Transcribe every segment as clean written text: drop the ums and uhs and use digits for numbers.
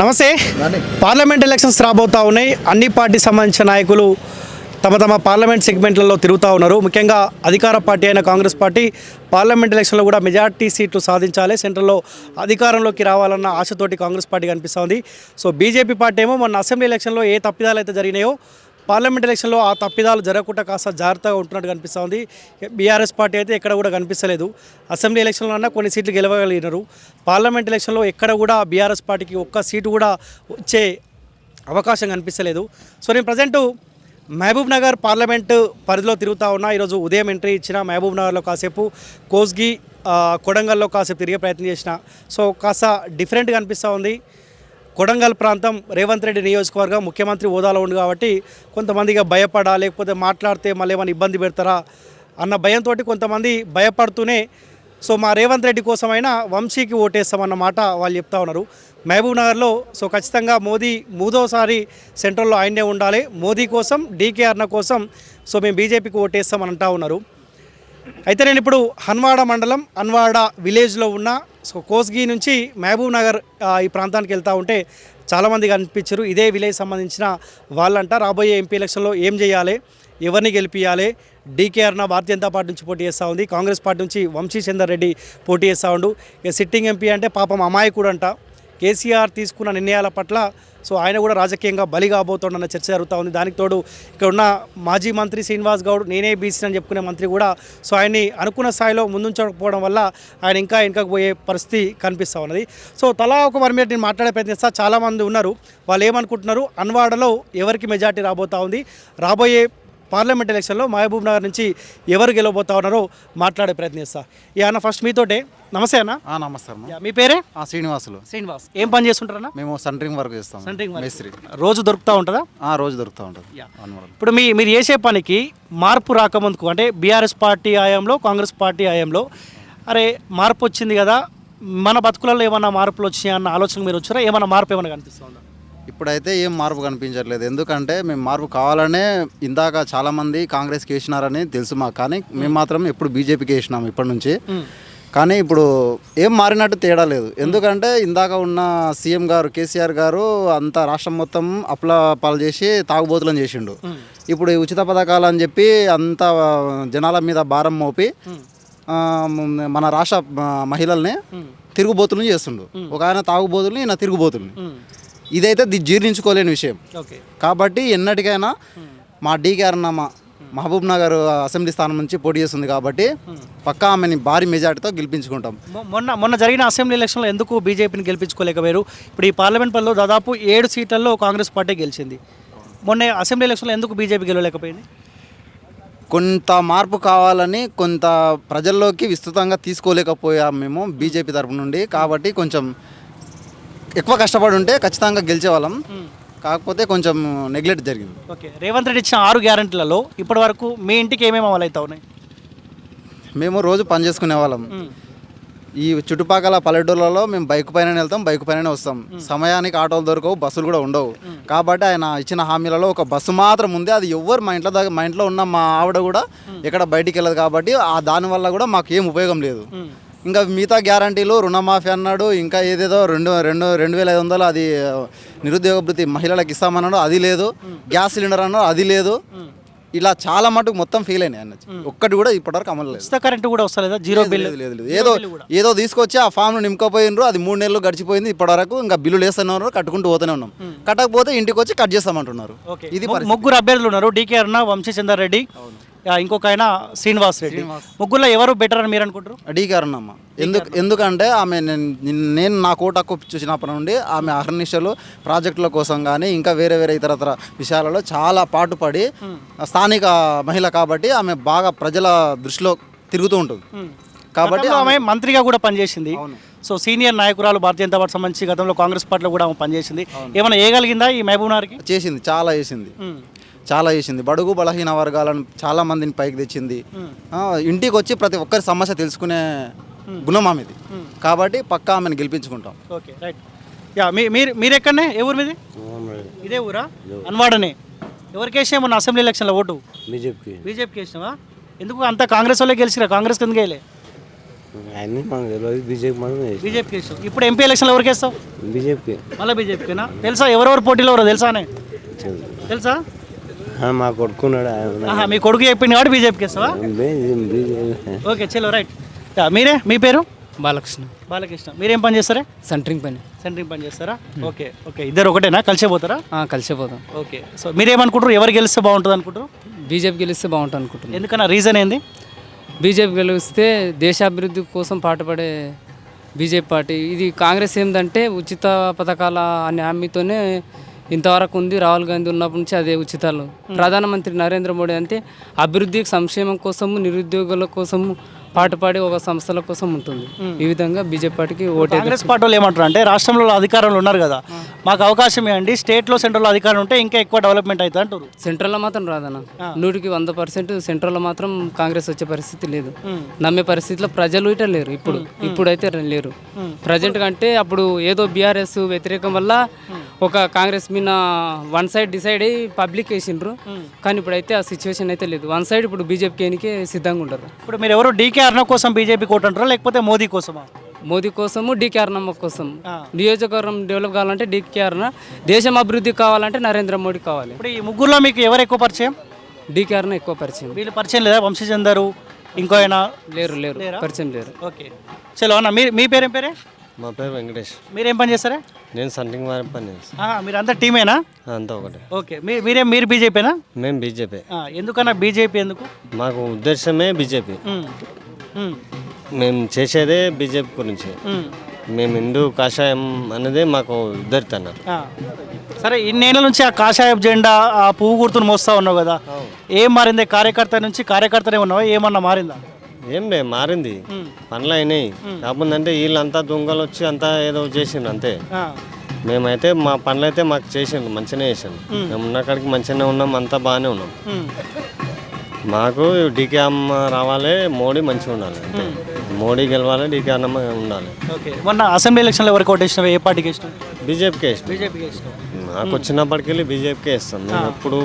నమస్తే. Parliament elections రాబోతా ఉన్నాయి. అన్ని పార్టీ సంబంధించిన నాయకులు తమ పార్లమెంట్ సెగ్మెంట్లలో తిరుగుతూ ఉన్నారు. ముఖ్యంగా అధికార పార్టీ అయిన కాంగ్రెస్ పార్టీ పార్లమెంట్ ఎలక్షన్లో కూడా మెజార్టీ సీట్లు సాధించాలి, సెంట్రల్లో అధికారంలోకి రావాలన్న ఆశతోటి కాంగ్రెస్ పార్టీ కనిపిస్తోంది. సో బీజేపీ పార్టీ ఏమో మొన్న అసెంబ్లీ ఎలక్షన్లో ఏ తప్పిదాలు అయితే జరిగినాయో పార్లమెంట్ ఎలక్షన్లో ఆ తప్పిదాలు జరగకుండా కాస్త జాగ్రత్తగా ఉంటున్నట్టు కనిపిస్తోంది. బీఆర్ఎస్ పార్టీ అయితే ఎక్కడ కూడా కనిపిస్తలేదు. అసెంబ్లీ ఎలక్షన్లో అన్నా కొన్ని సీట్లు గెలవగలిగినారు. పార్లమెంట్ ఎలక్షన్లో ఎక్కడ కూడా బీఆర్ఎస్ పార్టీకి ఒక్క సీటు కూడా వచ్చే అవకాశం కనిపిస్తలేదు. సో నేను ప్రజెంటు మహబూబ్ నగర్ పార్లమెంటు పరిధిలో తిరుగుతూ ఉన్నా. ఈరోజు ఉదయం ఎంట్రీ ఇచ్చిన మహబూబ్ నగర్లో కాసేపు, కోస్గి కొడంగల్లో కాసేపు తిరిగే ప్రయత్నం చేసిన. సో కాస్త డిఫరెంట్గా అనిపిస్తూ ఉంది. కొడంగల్ ప్రాంతం రేవంత్ రెడ్డి నియోజకవర్గం, ముఖ్యమంత్రి హోదాలో ఉంది కాబట్టి కొంతమందిగా భయపడా, లేకపోతే మాట్లాడితే మళ్ళీ ఏమైనా ఇబ్బంది పెడతారా అన్న భయంతో కొంతమంది భయపడుతూనే సో మా రేవంత్ రెడ్డి కోసమైనా వంశీకి ఓటేస్తామన్న మాట వాళ్ళు చెప్తా ఉన్నారు. మహబూబ్ నగర్లో సో ఖచ్చితంగా మోదీ మూడోసారి సెంట్రల్లో ఆయనే ఉండాలి, మోదీ కోసం, డీకే అన్న కోసం సో మేము బీజేపీకి ఓటేస్తామని అంటూ ఉన్నారు. అయితే నేను ఇప్పుడు హన్వాడ మండలం హన్వాడ విలేజ్లో ఉన్న సో కోస్గి నుంచి మహబూబ్ నగర్ ఈ ప్రాంతానికి వెళ్తూ ఉంటే చాలామంది కనిపించారు. ఇదే విలేజ్ సంబంధించిన వాళ్ళంట. రాబోయే ఎంపీ ఎలక్షన్లో ఏం చేయాలి, ఎవరిని గెలిపించాలి, డీకే అన్న భారతీయ జనతా పార్టీ నుంచి పోటీ చేస్తూ ఉంది, కాంగ్రెస్ పార్టీ నుంచి వంశీ చందర్ రెడ్డి పోటీ చేస్తూ ఉండు. ఇక సిట్టింగ్ ఎంపీ అంటే పాపం అమాయకుడు అంట. కేసీఆర్ తీసుకున్న నిర్ణయాల పట్ల సో ఆయన కూడా రాజకీయంగా బలి కాబోతోండన్న చర్చ జరుగుతూ ఉంది. దానికి తోడు ఇక్కడ ఉన్న మాజీ మంత్రి శ్రీనివాస్ గౌడ్ నేనే బీసీ అని చెప్పుకునే మంత్రి కూడా సో ఆయన్ని అనుకున్న స్థాయిలో ముందుంచకపోవడం వల్ల ఆయన ఇంకా వెనకపోయే పరిస్థితి కనిపిస్తూ ఉన్నది. సో తలా ఒక వన్ మినిట్ నేను మాట్లాడే ప్రయత్నిస్తా. చాలామంది ఉన్నారు, వాళ్ళు ఏమనుకుంటున్నారు, హన్వాడలో ఎవరికి మెజార్టీ రాబోతూ ఉంది, రాబోయే పార్లమెంట్ ఎలక్షన్లో మహబూబ్ నగర్ నుంచి ఎవరు గెలవబోతా ఉన్నారో మాట్లాడే ప్రయత్నిస్తా. అన్న ఫస్ట్ మీతోటే నమస్తే అన్న. నమస్తే అన్న. మీ పేరే? శ్రీనివాస్. ఏం పని చేస్తుంటారా? మేము సెంటరింగ్ వర్క్ చేస్తాం. మేస్త్రి. రోజు దొరుకుతూ ఉంటుందా? రోజు దొరుకుతూ ఉంటుంది. ఇప్పుడు మీరు చేసే పనికి మార్పు రాకముందుకు అంటే బీఆర్ఎస్ పార్టీ హయాంలో, కాంగ్రెస్ పార్టీ హయాంలో అరే మార్పు వచ్చింది కదా, మన బతుకులలో ఏమన్నా మార్పులు వచ్చినాయి అన్న ఆలోచన మీరు వచ్చారా? ఏమన్నా మార్పు ఏమైనా కనిపిస్తుందా? ఇప్పుడైతే ఏం మార్పు కనిపించట్లేదు. ఎందుకంటే మేము మార్పు కావాలనే ఇందాక చాలామంది కాంగ్రెస్కి వేసినారని తెలుసు మాకు, కానీ మేము మాత్రం ఎప్పుడు బీజేపీకి వేసినాము ఇప్పటి నుంచి. కానీ ఇప్పుడు ఏం మారినట్టు తేడా లేదు. ఎందుకంటే ఇందాక ఉన్న సీఎం గారు కేసీఆర్ గారు అంత రాష్ట్రం మొత్తం పాలు చేసి తాగుబోతులను చేసిండు. ఇప్పుడు ఈ ఉచిత పథకాలు అని చెప్పి అంత జనాల మీద భారం మోపి మన రాష్ట్ర మహిళల్ని తిరుగుబోతులను చేస్తుండు. ఒక ఆయన తాగుబోతుల్ని, ఈయన తిరుగుబోతుల్ని. ఇదైతే జీర్ణించుకోలేని విషయం. కాబట్టి ఎన్నటికైనా మా డీకే అన్నమ్మ మహబూబ్ నగర్ అసెంబ్లీ స్థానం నుంచి పోటీ చేస్తుంది కాబట్టి పక్కా ఆమెని భారీ మెజార్టీతో గెలిపించుకుంటాం. మొన్న జరిగిన అసెంబ్లీ ఎలక్షన్లో ఎందుకు బీజేపీని గెలిపించుకోలేకపోయారు? ఇప్పుడు ఈ పార్లమెంట్ పరిధిలో దాదాపు 7 సీట్లలో కాంగ్రెస్ పార్టీ గెలిచింది. మొన్న అసెంబ్లీ ఎలక్షన్లో ఎందుకు బీజేపీ గెలవలేకపోయింది? కొంత మార్పు కావాలని కొంత ప్రజల్లోకి విస్తృతంగా తీసుకోలేకపోయాం మేము బీజేపీ తరపు నుండి. కాబట్టి కొంచెం ఎక్కువ కష్టపడి ఉంటే ఖచ్చితంగా గెలిచేవాళ్ళం. కాకపోతే కొంచెం నెగ్లెక్ట్ జరిగింది. ఓకే, రేవంత్ రెడ్డి ఇచ్చిన 6 గ్యారెంటీలలో ఇప్పటి వరకు మీ ఇంటికి ఏమేమి అమలు అవుతా ఉన్నాయి? మేము రోజు పని చేసుకునే వాళ్ళం. ఈ చుట్టుపక్కల పల్లెటూళ్ళలో మేము బైక్ పైన వెళ్తాం, బైక్ పైననే వస్తాం. సమయానికి ఆటోలు దొరకవు, బస్సులు కూడా ఉండవు. కాబట్టి ఆయన ఇచ్చిన హామీలలో ఒక బస్సు మాత్రం ఉంది. అది ఎవ్వరు మా ఇంట్లో ఉన్న మా ఆవిడ కూడా ఎక్కడ బయటికి వెళ్ళదు. కాబట్టి దానివల్ల కూడా మాకు ఏం ఉపయోగం లేదు. ఇంకా మిగతా గ్యారంటీలు రుణమాఫీ అన్నాడు, ఇంకా ఏదేదో 2,500 అది నిరుద్యోగ భృతి మహిళలకు ఇస్తామన్నాడు, అది లేదు. గ్యాస్ సిలిండర్ అన్నాడు, అది లేదు. ఇలా చాలా మటుకు మొత్తం ఫెయిల్ అయినాయి అన్న. ఒక్కటి కూడా ఇప్పటివరకు అమలు లేదు. కరెంట్ కూడా వస్తలేదా? జీరో బిల్ లేదు. ఏదో తీసుకొచ్చి ఆ ఫామ్ను నింపుకపోయినరు, అది 3 నెలలు గడిచిపోయింది. ఇప్పటివరకు ఇంకా బిల్లు వేస్తున్నారు, కట్టుకుంటూ పోతూనే ఉన్నాం. కట్టకపోతే ఇంటికి వచ్చి కట్ చేస్తామంటున్నారు. ఇది 3 అభ్యర్థులు ఉన్నారు, డీకే అన్న, వంశీ చందర్ రెడ్డి, ఇంకొక ఆయన శ్రీనివాస్ రెడ్డి. ముగ్గురులో ఎవరు బెటర్ అని మీరు అనుకుంటారు? డీకే అన్నమ్మ. ఎందుకంటే ఆమె నేను నా కోట హక్కు చూసినప్పటి నుండి ఆమె అహర్నిశలు ప్రాజెక్టుల కోసం కానీ ఇంకా వేరే ఇతరతర విషయాలలో చాలా పాటుపడి స్థానిక మహిళ కాబట్టి ఆమె బాగా ప్రజల దృష్టిలో తిరుగుతూ ఉంటుంది. కాబట్టి ఆమె మంత్రిగా కూడా పనిచేసింది. సో సీనియర్ నాయకురాలు భారతీయ జనతా పార్టీ సంబంధించి గతంలో కాంగ్రెస్ పార్టీలో కూడా ఆమె పనిచేసింది. ఏమైనా వేయగలిగిందా ఈ మహబూబ్ నగర్కి? చేసింది, చాలా చేసింది. బడుగు బలహీన వర్గాలను చాలా మందిని పైకి తెచ్చింది. ఇంటికి వచ్చి ప్రతి ఒక్కరి సమస్య తెలుసుకునే గుణం ఆమెది. కాబట్టి పక్కా ఆమెను గెలిపించుకుంటాం. Okay, right. మీరు ఎక్కడనే? ఏ ఊరు మీది? ఇదే ఊరా? హన్వాడనే. ఎవరికి వేసినా మొన్న అసెంబ్లీ ఎలక్షన్లో ఓటు? బీజేపీకి వేసినావా? ఎందుకు అంత కాంగ్రెస్ వాళ్ళే గెలిచిరా? కాంగ్రెస్ కింద గెలే అన్నీ మనకు తెలియదు. బీజేపీ మనం బీజేపీకి ఇష్టం. ఇప్పుడు ఎంపీ ఎలక్షన్లో ఎవరికి వేస్తావు? బీజేపీ మళ్ళీ బీజేపీనా? తెలుసా ఎవరెవరు పోటీలో ఎవరో తెలుసానే? తెలుసా? మా కొడుకున్నాడు ఆహా, మీ కొడుకు చెప్పింది కాబట్టి బీజేపీకి ఇస్తావా? ఓకే చలో రైట్. మీరే, మీ పేరు? బాలకృష్ణ. బాలకృష్ణ. మీరేం పని చేస్తారా? సెంటరింగ్ పని. సెంటరింగ్ పని చేస్తారా? Okay okay. ఇద్దరు ఒకటేనా? కలిసే పోతారా? కలిసిపోతాం. ఓకే. సో మీరేమనుకుంటారు, ఎవరు గెలిస్తే బాగుంటుంది అనుకుంటారు? బీజేపీ గెలిస్తే బాగుంటుంది అనుకుంటున్నాను. ఎందుకన్నా రీజన్ ఏంది? బీజేపీ గెలిస్తే దేశాభివృద్ధి కోసం పాటుపడే బీజేపీ పార్టీ. ఇది కాంగ్రెస్ ఏంటంటే ఉచిత పథకాల అనే హామీతోనే ఇంతవరకు ఉంది. రాహుల్ గాంధీ ఉన్నప్పటి నుంచి అదే ఉచితాలు. ప్రధానమంత్రి నరేంద్ర మోడీ అంటే అభివృద్ధి సంక్షేమం కోసము, నిరుద్యోగుల కోసము పాటుపడే ఒక సంస్థల కోసం ఉంటుంది. ఈ విధంగా బీజేపీ పార్టీకి ఓటే. కాంగ్రెస్ పార్టీ వాళ్ళు ఏమంటారు అంటే, రాష్ట్రంలో అధికారంలో ఉన్నారు కదా, మాకు అవకాశం ఇవ్వండి, స్టేట్లో సెంట్రల్లో అధికారం ఉంటే ఇంకా ఎక్కువ డెవలప్మెంట్ అవుతుంది అంటారు. సెంట్రల్లో మాత్రం రాదన్న. 100% సెంట్రల్లో మాత్రం కాంగ్రెస్ వచ్చే పరిస్థితి లేదు. నమ్మే పరిస్థితిలో ప్రజలు ఇట లేరు. ఇప్పుడైతే లేరు. ప్రజెంట్ కంటే అప్పుడు ఏదో బీఆర్ఎస్ వ్యతిరేకం వల్ల ఒక కాంగ్రెస్ మీద వన్ సైడ్ డిసైడ్ అయ్యి పబ్లిక్ వేసిండ్రు. కానీ ఇప్పుడైతే ఆ సిచ్యువేషన్ అయితే లేదు. వన్ సైడ్ ఇప్పుడు బీజేపీకి ఎన్నికే సిద్ధంగా ఉంటారు. ఇప్పుడు మీరు ఎవరు డీకే అర్ణ కోసం బీజేపీ కోట్ అంటారా, లేకపోతే మోదీ కోసమా? మోదీ కోసము, డీకే అర్ణమ్మ కోసం. నియోజకవర్గం డెవలప్ కావాలంటే డీకే అర్ణ, దేశం అభివృద్ధి కావాలంటే నరేంద్ర మోడీ కావాలి. ఇప్పుడు ఈ ముగ్గురులో మీకు ఎవరు ఎక్కువ పరిచయం? డీకే అర్ణ ఎక్కువ పరిచయం. వీళ్ళు పరిచయం లేదా? వంశీచందరు ఇంకో ఆయన లేరు పరిచయం లేరు. ఓకే చలో అన్న, మీ పేరేం పేరే? మా పేరు వెంకటేష్. మీరేం పని చేస్తారా? నేను సంథింగ్ వారి పని చేస్తాను. మీరు అంతా టీమేనా? అంతా ఒకటే. ఓకే. మీరు బీజేపీనా? మేము బీజేపీ. ఎందుకన్నా బీజేపీ ఎందుకు? మాకు ఉద్దేశమే బీజేపీ. మేము చేసేదే బీజేపీ గురించి. మేము హిందూ కాషాయం అనేది మాకు ఉద్ధరిస్తున్నారు. సరే, ఇన్నేళ్ళ నుంచి ఆ కాషాయం జెండా, ఆ పువ్వు గుర్తును మోస్తా ఉన్నావు కదా, ఏం మారింది? కార్యకర్త నుంచి కార్యకర్తనే ఉన్నావా, ఏమన్నా మారిందా? ఏం లే, మారింది. పనులు అయినాయి. కాకపోతే వీళ్ళంతా దొంగలు వచ్చి అంతా ఏదో చేసిండ్రు అంతే. మేమైతే మా పనులు అయితే మాకు చేసిండ్రు, మంచిగానే చేసిండ్రు. మేము ఉన్న కాడికి మంచిగానే ఉన్నాం, అంతా బాగానే ఉన్నాం. మాకు డీకే అమ్మ రావాలి, మోడీ మంచిగా ఉండాలి అంతే. మోడీ గెలవాలి, డీకే అమ్మ ఉండాలి. ఓకే. మొన్న అసెంబ్లీ ఎలక్షన్లో ఎవరికి ఓటేసినావు? ఏ పార్టీకి ఇష్టం? బీజేపీకే ఇష్టం. బీజేపీకి ఇష్టం. నాకు వచ్చినప్పటికెళ్ళి బీజేపీకే ఇస్తాం. మేము ఎప్పుడు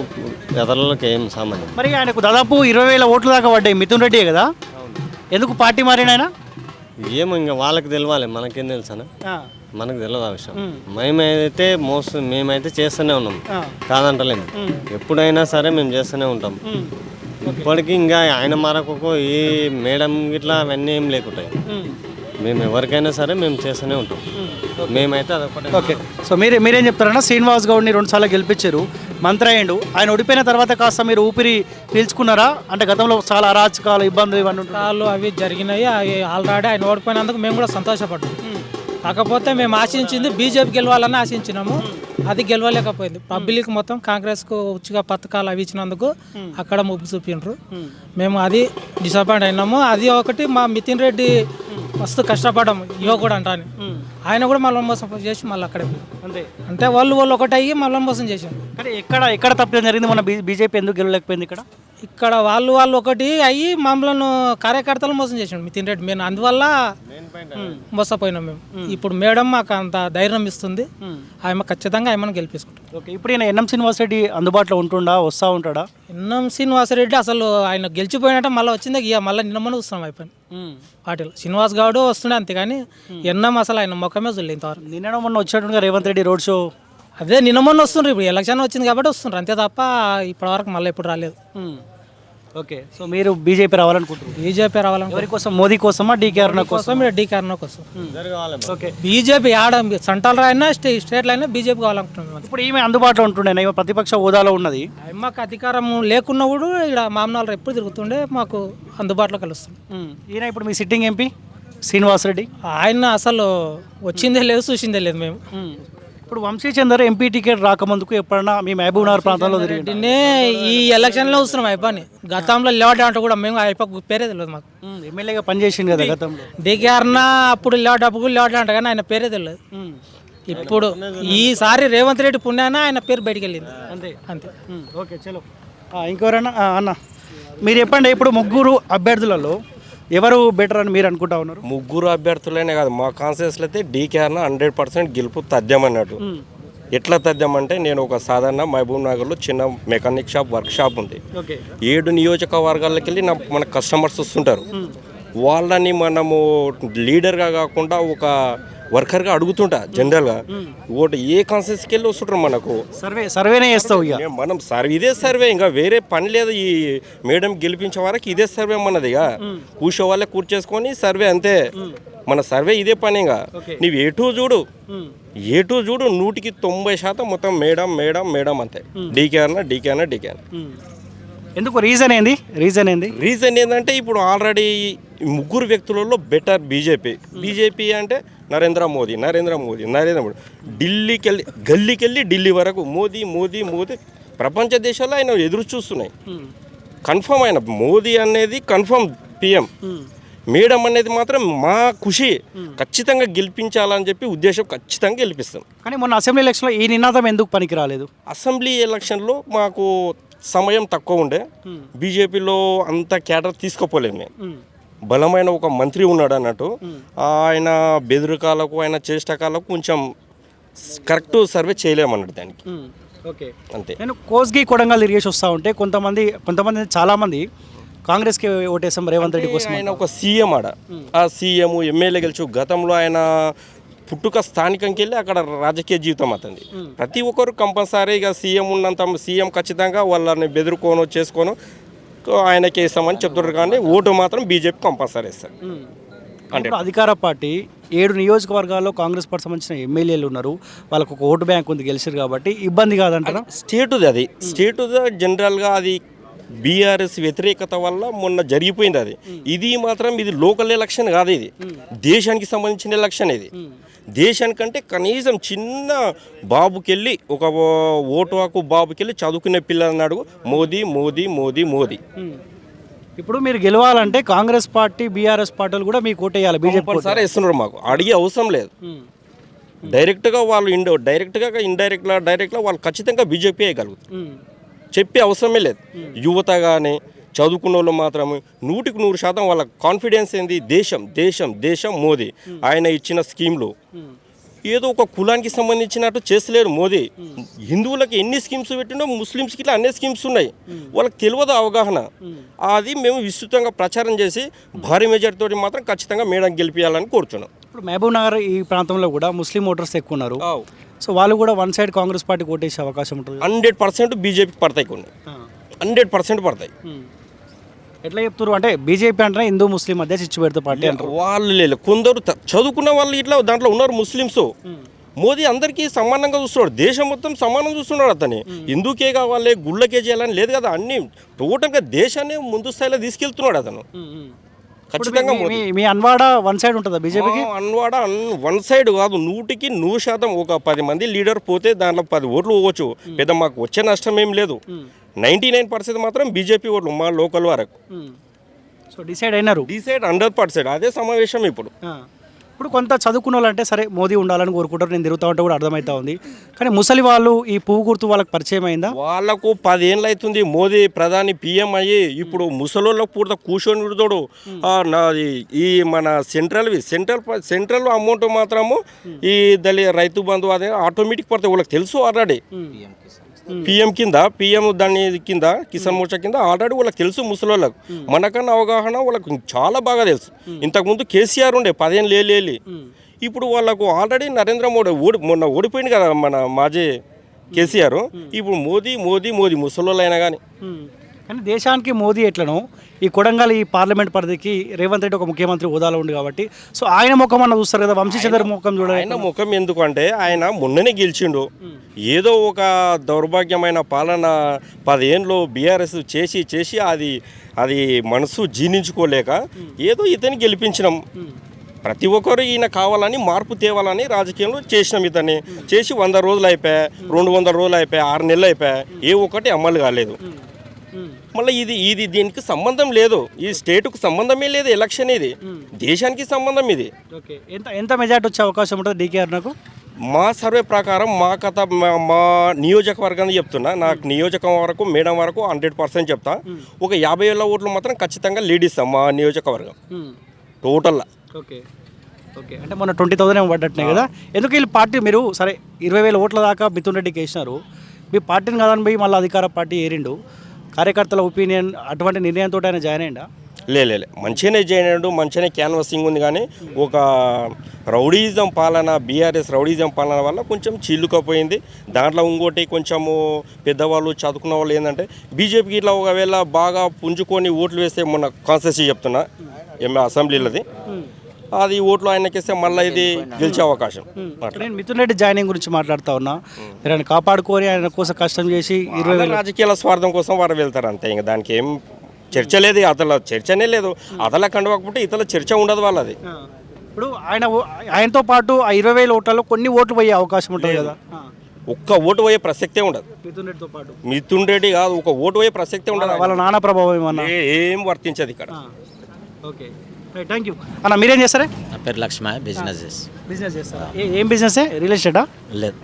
ఎదర్లకి ఏం సామాన్యం. మరి ఆయనకు దాదాపు 20,000 ఓట్లు దాకా పడ్డాయి. మిథున్ రెడ్డి కదా, ఎందుకు పార్టీ మారినాయన? ఏమో ఇంకా వాళ్ళకి తెలవాలి, మనకేం తెలుసా? మనకు తెలియదు ఆ విషయం. మేమైతే చేస్తూనే ఉన్నాం, కాదంటలేము. ఎప్పుడైనా సరే మేము చేస్తూనే ఉంటాం. ఇప్పటికీ ఇంకా ఆయన మారకు ఈ మేడం ఇట్లా అవన్నీ ఏం లేకుంటాయి. మేము ఎవరికైనా సరే మేము చేస్తూనే ఉంటాం. మేమైతే అదొకటే. ఓకే. సో మీరేం చెప్తారన్నా? శ్రీనివాస్ గౌడ్ని 2 సార్లు గెలిపించారు, మంత్రి అయ్యిండు. ఆయన ఓడిపోయిన తర్వాత కాస్త మీరు ఊపిరి పీల్చుకున్నారా? అంటే గతంలో చాలా అరాచకాలు, ఇబ్బందులు ఇవన్నీ అవి జరిగినాయి. అవి ఆల్రెడీ ఆయన ఓడిపోయినందుకు మేము కూడా సంతోషపడ్డాం. కాకపోతే మేము ఆశించింది బీజేపీ గెలవాలని ఆశించినాము, అది గెలవలేకపోయింది. పబ్లిక్ మొత్తం కాంగ్రెస్కు ఉచిగా పథకాలు అవి ఇచ్చినందుకు అక్కడ మొగ్గు చూపిండ్రు. మేము అది డిసప్పాయింట్ అయినాము. అది ఒకటి, మా మితిన్ రెడ్డి మస్తు కష్టపడ్డాము యువకుడు అంటాను. ఆయన కూడా మళ్ళీ మోసం చేసి మళ్ళీ అక్కడే అంతే. అంటే వాళ్ళు ఒకటి అయ్యి మళ్ళీ మోసం చేశారు. కానీ ఎక్కడ తప్పడం జరిగింది? మన బీజేపీ ఎందుకు గెలవలేకపోయింది? ఇక్కడ వాళ్ళు ఒకటి అయ్యి మమ్మల్ని కార్యకర్తలు మోసం చేసాడు మితిన్ రెడ్డి. మేము అందువల్ల మోసపోయినాం మేము. ఇప్పుడు మేడం మాకు అంత ధైర్యం ఇస్తుంది, ఆమె ఖచ్చితంగా ఆమెను గెలిపించుకుంటాం. ఓకే. ఇప్పుడు ఈయన ఎన్ఎం శ్రీనివాసరెడ్డి అందుబాటులో వస్తూ ఉంటాడా? ఎన్ఎం శ్రీనివాసరెడ్డి అసలు ఆయన గెలిచిపోయినట్టే మళ్ళీ వచ్చిందే, ఇక మళ్ళీ నిన్నమని వస్తున్నాం అయిపోయింది పార్టీలో. శ్రీనివాస్ గౌడ్ వస్తుండే అంతేగాని ఎన్ఎం అసలు ఆయన ముఖమే చూడలేదు ఇంతవరకు. నిన్న మొన్న వచ్చాడుగా రేవంత్ రెడ్డి రోడ్ షో. అదే నిన్న మొన్న వస్తుండ్రు, ఇప్పుడు ఎలక్షన్ వచ్చింది కాబట్టి వస్తుండ్రు అంతే తప్ప ఇప్పటివరకు మళ్ళీ ఎప్పుడు రాలేదు. ఓకే. సో మీరు బీజేపీ రావాలనుకుంటున్నారు? బీజేపీ రావాలని. ఎవరి కోసం? మోదీ కోసమా, డీకే అరుణ కోసం? డీకే అరుణ కోసం. ఓకే. బీజేపీ ఆడ సెంట్రల్ అయినా స్టేట్లో అయినా బీజేపీ కావాలనుకుంటున్నాం. ఇప్పుడు ఈమె అందుబాటులో ఉంటుండే, ఈమె ప్రతిపక్ష హోదాలో ఉన్నది. మాకు అధికారం లేకున్నా కూడా ఇక్కడ మామూలు ఎప్పుడు తిరుగుతుండే, మాకు అందుబాటులో కలుస్తుంది. ఈయన ఇప్పుడు మీ సిట్టింగ్ ఎంపీ శ్రీనివాసరెడ్డి, ఆయన అసలు వచ్చిందే లేదు, చూసిందే లేదు. మేము ఇప్పుడు వంశీచందర్ ఎంపీ టికెట్ రాకముందుకు ఎప్పుడన్నా మీ మహబూబ్ నగర్ ప్రాంతంలో తిరిగి ఈ ఎలక్షన్లో వస్తున్నాం అయిపోయి. గతంలో లేవట్ అంటే కూడా మేము అయిపోయి పేరే తెలియదు మాకు. ఎమ్మెల్యేగా పనిచేసింది కదా గతంలో. డీకే అరుణ అప్పుడు లేవట్ అంటే కానీ ఆయన పేరే తెలియదు. ఇప్పుడు ఈసారి రేవంత్ రెడ్డి పుణ్యాన ఆయన పేరు బయటికి వెళ్ళింది అంతే అంతే. ఓకే చలో. ఇంకెవరన్నా అన్న మీరు చెప్పండి, ఇప్పుడు ముగ్గురు అభ్యర్థులలో ఎవరు బెటర్ అని మీరు అనుకుంటా ఉన్నారు? ముగ్గురు అభ్యర్థులనే కాదు, మా కాన్స్టిట్యూన్సీలో అయితే డీకే అన్న 100% గెలుపు తథ్యం అన్నట్టు. ఎట్లా తథ్యం అంటే, నేను ఒక సాధారణ మహబూబ్ నగర్లో చిన్న మెకానిక్ షాప్, వర్క్ షాప్ ఉంది. 7 నియోజకవర్గాలకి వెళ్ళి మన కస్టమర్స్ వస్తుంటారు. వాళ్ళని మనము లీడర్గా కాకుండా ఒక వర్కర్గా అడుగుతుంటా జనరల్గా ఓటు ఏ కాన్సెన్స్కి వెళ్ళి వస్తుంటారు మనకు సర్వేనే చేస్తావు ఇక మనం సర్వే ఇదే సర్వే ఇంకా వేరే పని లేదు ఈ మేడం గెలిపించే వరకు ఇదే సర్వే మనది ఇక కూర్చో వాళ్ళే కూర్చేసుకొని సర్వే అంతే మన సర్వే ఇదే పని ఇంకా నువ్వు ఎటు చూడు 100% మొత్తం మేడం మేడం మేడం అంతే డీకే ఎందుకు రీజన్ ఏంది రీజన్ ఏంటంటే ఇప్పుడు ఆల్రెడీ ముగ్గురు వ్యక్తులలో బెటర్ బీజేపీ అంటే నరేంద్ర మోదీ గల్లీకి వెళ్ళి ఢిల్లీ వరకు మోదీ ప్రపంచ దేశాల్లో ఆయన ఎదురు చూస్తున్నాయి కన్ఫర్మ్ ఆయన మోదీ అనేది కన్ఫర్మ్ పిఎం మేడం అనేది మాత్రం మా ఖుషి ఖచ్చితంగా గెలిపించాలని చెప్పి ఉద్దేశం ఖచ్చితంగా గెలిపిస్తాం. కానీ మొన్న అసెంబ్లీ ఎలక్షన్లో ఈ నినాదం ఎందుకు పనికి రాలేదు? అసెంబ్లీ ఎలక్షన్లో మాకు సమయం తక్కువ ఉండే బీజేపీలో అంత క్యాడర్ తీసుకోపోలేదు మేము బలమైన ఒక మంత్రి ఉన్నాడు అన్నట్టు ఆయన బెదిరికాలకు ఆయన చేష్టకాలకు కొంచెం కరెక్ట్ సర్వే చేయలేమన్నట్టు దానికి ఓకే అంతే. నేను కోస్గి కొడంగల్ తిరిగేసి వస్తూ ఉంటే కొంతమంది చాలామంది కాంగ్రెస్కి ఓటేసాం రేవంత్ రెడ్డి కోసం. ఆయన ఒక సీఎం ఆ సీఎం ఎమ్మెల్యే గెలిచి గతంలో ఆయన పుట్టుక స్థానికంకి వెళ్ళి అక్కడ రాజకీయ జీవితం అవుతుంది. ప్రతి ఒక్కరు కంపల్సరీగా సీఎం ఉన్నంత సీఎం ఖచ్చితంగా వాళ్ళని బెదిరుకోను చేసుకోను ఆయనకి వేస్తామని చెప్తున్నారు కానీ ఓటు మాత్రం బీజేపీ కంపల్సరీ వేస్తారు. అంటే అధికార పార్టీ 7 నియోజకవర్గాల్లో కాంగ్రెస్ పార్టీ సంబంధించిన ఎమ్మెల్యేలు ఉన్నారు, వాళ్ళకు ఒక ఓటు బ్యాంక్ ఉంది, గెలిచారు కాబట్టి ఇబ్బంది కాదంటారా? స్టేట్ జనరల్గా అది బీఆర్ఎస్ వ్యతిరేకత వల్ల మొన్న జరిగిపోయింది ఇది మాత్రం ఇది లోకల్ ఎలక్షన్ కాదు, ఇది దేశానికి సంబంధించిన ఎలక్షన్. ఇది దేశానికంటే కనీసం చిన్న బాబుకెళ్ళి ఒక ఓటు హక్కు బాబుకెళ్ళి చదువుకునే పిల్లలని అడుగు మోదీ. ఇప్పుడు మీరు గెలవాలంటే కాంగ్రెస్ పార్టీ బీఆర్ఎస్ పార్టీలు కూడా మీకు ఓటేయాలి, బీజేపీ సరే ఇస్తున్నారు, మాకు అడిగే అవసరం లేదు. డైరెక్ట్గా వాళ్ళు డైరెక్ట్గా వాళ్ళు ఖచ్చితంగా బీజేపీ వేయగలుగుతారు, చెప్పే అవసరమే లేదు. యువత కానీ చదువుకున్న వాళ్ళు మాత్రమే 100% వాళ్ళ కాన్ఫిడెన్స్ ఏంది దేశం మోదీ ఆయన ఇచ్చిన స్కీమ్లు ఏదో ఒక కులానికి సంబంధించినట్టు చేస్తలేడు మోదీ. హిందువులకి ఎన్ని స్కీమ్స్ పెట్టిండో ముస్లిమ్స్కి ఇట్లా అన్ని స్కీమ్స్ ఉన్నాయి, వాళ్ళకి తెలియదు అవగాహన. అది మేము విస్తృతంగా ప్రచారం చేసి భారీ మెజార్టీతో మాత్రం ఖచ్చితంగా మేడం గెలిపించాలని కోరుతున్నాం. ఇప్పుడు మహబూబ్ నగర్ ఈ ప్రాంతంలో కూడా ముస్లిం ఓటర్స్ ఎక్కువ ఉన్నారు, సో వాళ్ళు కూడా వన్ సైడ్ కాంగ్రెస్ పార్టీకి ఓటేసే అవకాశం ఉంటుంది. 100% బీజేపీకి పడతాయి, కొన్ని 100% పడతాయి. ఎట్లా చెప్తారు అంటే బీజేపీ అంటే హిందూ ముస్లిం మధ్య చిచ్చు పెడతా పార్టీ అంటారు. వాళ్ళు లేదు, కొందరు చదువుకున్న వాళ్ళు ఇట్లా దాంట్లో ఉన్నారు ముస్లిమ్స్. మోదీ అందరికీ సమానంగా చూస్తున్నాడు, దేశం మొత్తం సమానంగా చూస్తున్నాడు. అతని హిందూకే కావాలి గుళ్ళకే చేయాలని లేదు కదా, అన్ని టోటల్గా దేశాన్ని ముందు స్థాయిలో తీసుకెళ్తున్నాడు అతను. ఖచ్చితంగా మీ అన్వాడ వన్ సైడ్ ఉంటుందా బీజేపీకి? అన్వాడ వన్ సైడ్ కాదు, 100% ఒక 10 మంది లీడర్ పోతే దాంట్లో 10 ఓట్లు పోవచ్చు, పెద్ద మాకు వచ్చే నష్టం ఏం లేదు. 99% మాత్రం బీజేపీ ఓట్లు మా లోకల్ వరకు. So decide 100%. అదే సమావేశం ఇప్పుడు. ఇప్పుడు కొంత చదువుకున్న వాళ్ళు అంటే సరే మోదీ ఉండాలని కోరుకుంటారు, నేను తిరుగుతా ఉంటే కూడా అర్థమవుతా ఉంది. కానీ ముసలి వాళ్ళు ఈ పువ్వు గుర్తు వాళ్ళకి పరిచయం అయిందా? వాళ్ళకు 10 ఏళ్ళు అవుతుంది మోదీ ప్రధాని పిఎం అయ్యి. ఇప్పుడు ముసలోళ్ళకు పూర్తి కూర్చొని విడుదోడు నాది ఈ మన సెంట్రల్ అమౌంట్ మాత్రము ఈ రైతు బంధు అదే ఆటోమేటిక్ పడతాయి, వాళ్ళకి తెలుసు ఆల్రెడీ. పిఎం దాని కింద కిసాన్ మోర్చా కింద ఆల్రెడీ వాళ్ళకి తెలుసు ముసలోళ్ళకు. మనకన్నా అవగాహన వాళ్ళకు చాలా బాగా తెలుసు. ఇంతకుముందు కేసీఆర్ ఉండే 10 ఏళ్ళు లేలి, ఇప్పుడు వాళ్ళకు ఆల్రెడీ నరేంద్ర మోడీ మొన్న ఓడిపోయింది కదా మన మాజీ కేసీఆర్. ఇప్పుడు మోదీ ముసలోళ్ళు అయినా కానీ. కానీ దేశానికి మోదీ ఎట్లనో ఈ కొడంగల్ ఈ పార్లమెంట్ పరిధికి రేవంత్ రెడ్డి ఒక ముఖ్యమంత్రి హోదాలో ఉంది కాబట్టి సో ఆయన ముఖం అన్న చూస్తారు కదా, వంశీచంద్ర ముఖం చూడాలి. ఆయన ముఖం ఎందుకంటే ఆయన మొన్ననే గెలిచిండు. ఏదో ఒక దౌర్భాగ్యమైన పాలన 10 ఏళ్ళు బీఆర్ఎస్ చేసి అది మనసు జీర్ణించుకోలేక ఏదో ఇతన్ని గెలిపించినాం. ప్రతి ఒక్కరు ఈయన కావాలని మార్పు తేవాలని రాజకీయంలో చేసినాం. ఇతన్ని చేసి 100 రోజులు అయిపోయాయి, 200 రోజులు అయిపోయాయి, 6 నెలలు అయిపోయాయి, ఏ ఒక్కటి అమలు కాలేదు. మళ్ళీ ఇది దీనికి సంబంధం లేదు, ఈ స్టేట్కు సంబంధమే లేదు, ఎలక్షన్ ఇది దేశానికి సంబంధం. ఇది ఎంత మెజార్టీ వచ్చే అవకాశం ఉంటుంది డీకేఆర్? నాకు మా సర్వే ప్రకారం మా నియోజకవర్గాన్ని చెప్తున్నా, నాకు నియోజకవర్గం మేడం వరకు 100% చెప్తా. ఒక 50,000 ఓట్లు మాత్రం ఖచ్చితంగా లీడ్ ఇస్తాం మా నియోజకవర్గం టోటల్గా. ఓకే అంటే మొన్న 20,000 పడ్డట్టునే కదా. ఎందుకు వీళ్ళు పార్టీ మీరు సరే 20,000 ఓట్ల దాకా మిథున్ రెడ్డికి వేసినారు, మీ పార్టీని కాదని పోయి మళ్ళీ అధికార పార్టీ ఏరిండు, కార్యకర్తల ఒపీనియన్ అటువంటి నిర్ణయంతో ఆయన జాయిన్ అయ్యిందా? లే మంచిగానే చేయనాడు, మంచిగానే క్యాన్వాసింగ్ ఉంది. కానీ ఒక రౌడీజం పాలన, బీఆర్ఎస్ రౌడీజం పాలన వల్ల కొంచెం చిల్లుకపోయింది. దాంట్లో ఇంకోటి కొంచెము పెద్దవాళ్ళు చదువుకున్న వాళ్ళు ఏంటంటే బీజేపీకి ఇట్లా ఒకవేళ బాగా పుంజుకొని ఓట్లు వేస్తే మొన్న కాన్స్టిట్యూన్సీ చెప్తున్నా అసెంబ్లీలది అది ఓట్లు ఆయనకిస్తే మళ్ళీ ఇది గెలిచే అవకాశం. నేను మిథున్ రెడ్డి జాయినింగ్ గురించి మాట్లాడుతా ఉన్నా. మీరు ఆయన కాపాడుకొని ఆయన కోసం కష్టం చేసి 20,000 రాజకీయాల స్వార్థం కోసం వారు వెళ్తారు అంతే. ఇంకా దానికి ఏం చర్చ లేదు, అతల చర్చనే లేదు. అతల కండవకపోతే ఇతల చర్చ ఉండదు వాళ్ళది. ఇప్పుడు ఆయనతో పాటు ఆ 20,000 ఓట్లలో కొన్ని ఓట్లు పోయే అవకాశం ఉంటుంది కదా. ఒక్క ఓటు పోయే ప్రసక్తే ఉండదు. మిథున్ రెడ్డితో పాటు మిథున్ రెడ్డి కాదు, ఒక ఓటు పోయే ప్రసక్తే ఉండదు. వాళ్ళ నాన్న ప్రభావం ఏమన్నా. ఏం వర్తించదు ఇక్కడ. ఓకే, థ్యాంక్ యూ అన్న. మీరేం చేస్తారా? నా పేరు లక్ష్మ, బిజినెస్ బిజినెస్ చేస్తారా? ఏం బిజినెస్? రియల్ ఎస్టేటా? లేదు,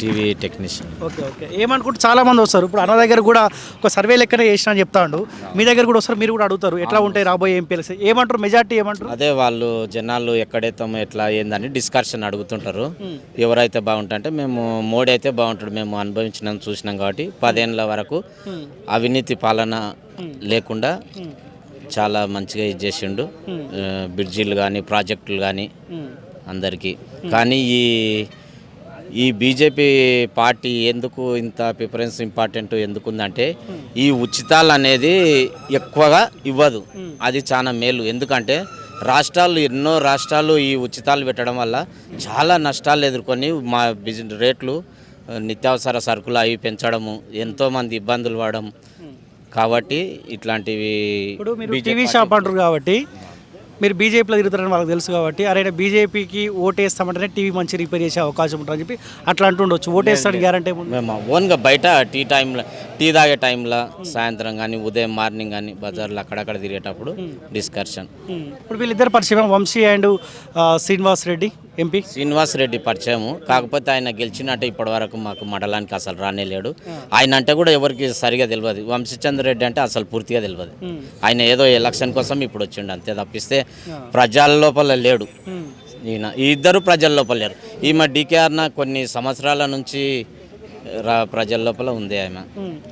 టీవీ టెక్నీషియన్. ఓకే. ఏమనుకుంటే చాలా మంది వస్తారు. ఇప్పుడు అన్న దగ్గర కూడా ఒక సర్వే లెక్కనే చేసిన అని చెప్తాడు. మీ దగ్గర కూడా వస్తారు, మీరు కూడా అడుగుతారు ఎట్లా ఉంటాయి రాబోయే ఎంపీలు ఏమంటారు, మెజార్టీ ఏమంటారు? అదే వాళ్ళు జనాలు ఎక్కడైతామో ఎట్లా ఏందని డిస్కషన్ అడుగుతుంటారు. ఎవరైతే బాగుంటుంటే మేము మోడీ అయితే బాగుంటాడు, మేము అనుభవించినాం చూసినాం కాబట్టి 10 ఏళ్ళ వరకు అవినీతి పాలన లేకుండా చాలా మంచిగా ఇది చేసిండు. బ్రిడ్జిలు కానీ ప్రాజెక్టులు కానీ అందరికీ. కానీ ఈ బీజేపీ పార్టీ ఎందుకు ఇంత ప్రిఫరెన్స్ ఇంపార్టెంట్ ఎందుకుందంటే ఈ ఉచితాలు అనేది ఎక్కువగా ఇవ్వదు. అది చాలా మేలు. ఎందుకంటే ఎన్నో రాష్ట్రాలు ఈ ఉచితాలు పెట్టడం వల్ల చాలా నష్టాలు ఎదుర్కొని మా రేట్లు నిత్యావసర సరుకులు అవి పెంచడము, ఎంతోమంది ఇబ్బందులు పడడం. కాబట్టి ఇట్లాంటివి ఇప్పుడు మీరు టీవీ షాప్ అంటారు కాబట్టి మీరు బీజేపీలో తిరుగుతారని వాళ్ళకి తెలుసు కాబట్టి అరే బీజేపీకి ఓటేస్తామంటేనే టీవీ మంచి రిపేర్ చేసే అవకాశం ఉంటుందని చెప్పి అట్లా అంటుండొచ్చు. ఓటేస్తాను గ్యారంటీ. మేము ఓన్గా బయట టీ తాగే టైంలో సాయంత్రం కానీ ఉదయం మార్నింగ్ కానీ బజార్లో అక్కడక్కడ తిరిగేటప్పుడు డిస్కషన్. ఇప్పుడు వీళ్ళిద్దరు పరిచయం వంశీ అండ్ శ్రీనివాస్ రెడ్డి ఎంపీ. శ్రీనివాస్ రెడ్డి పరిచయము, కాకపోతే ఆయన గెలిచినట్టే ఇప్పటి వరకు మాకు మండలానికి అసలు రానేలేడు. ఆయన అంటే కూడా ఎవరికి సరిగా తెలియదు. వంశీచంద్ర రెడ్డి అంటే అసలు పూర్తిగా తెలియదు. ఆయన ఏదో ఎలక్షన్ కోసం ఇప్పుడు వచ్చిండు అంతే తప్పిస్తే ప్రజల లోపల లేడు. ఈ ఇద్దరు ప్రజల లోపల లేరు. ఈమె డీకేఆర్న కొన్ని సంవత్సరాల నుంచి ప్రజల లోపల ఉంది ఆమె.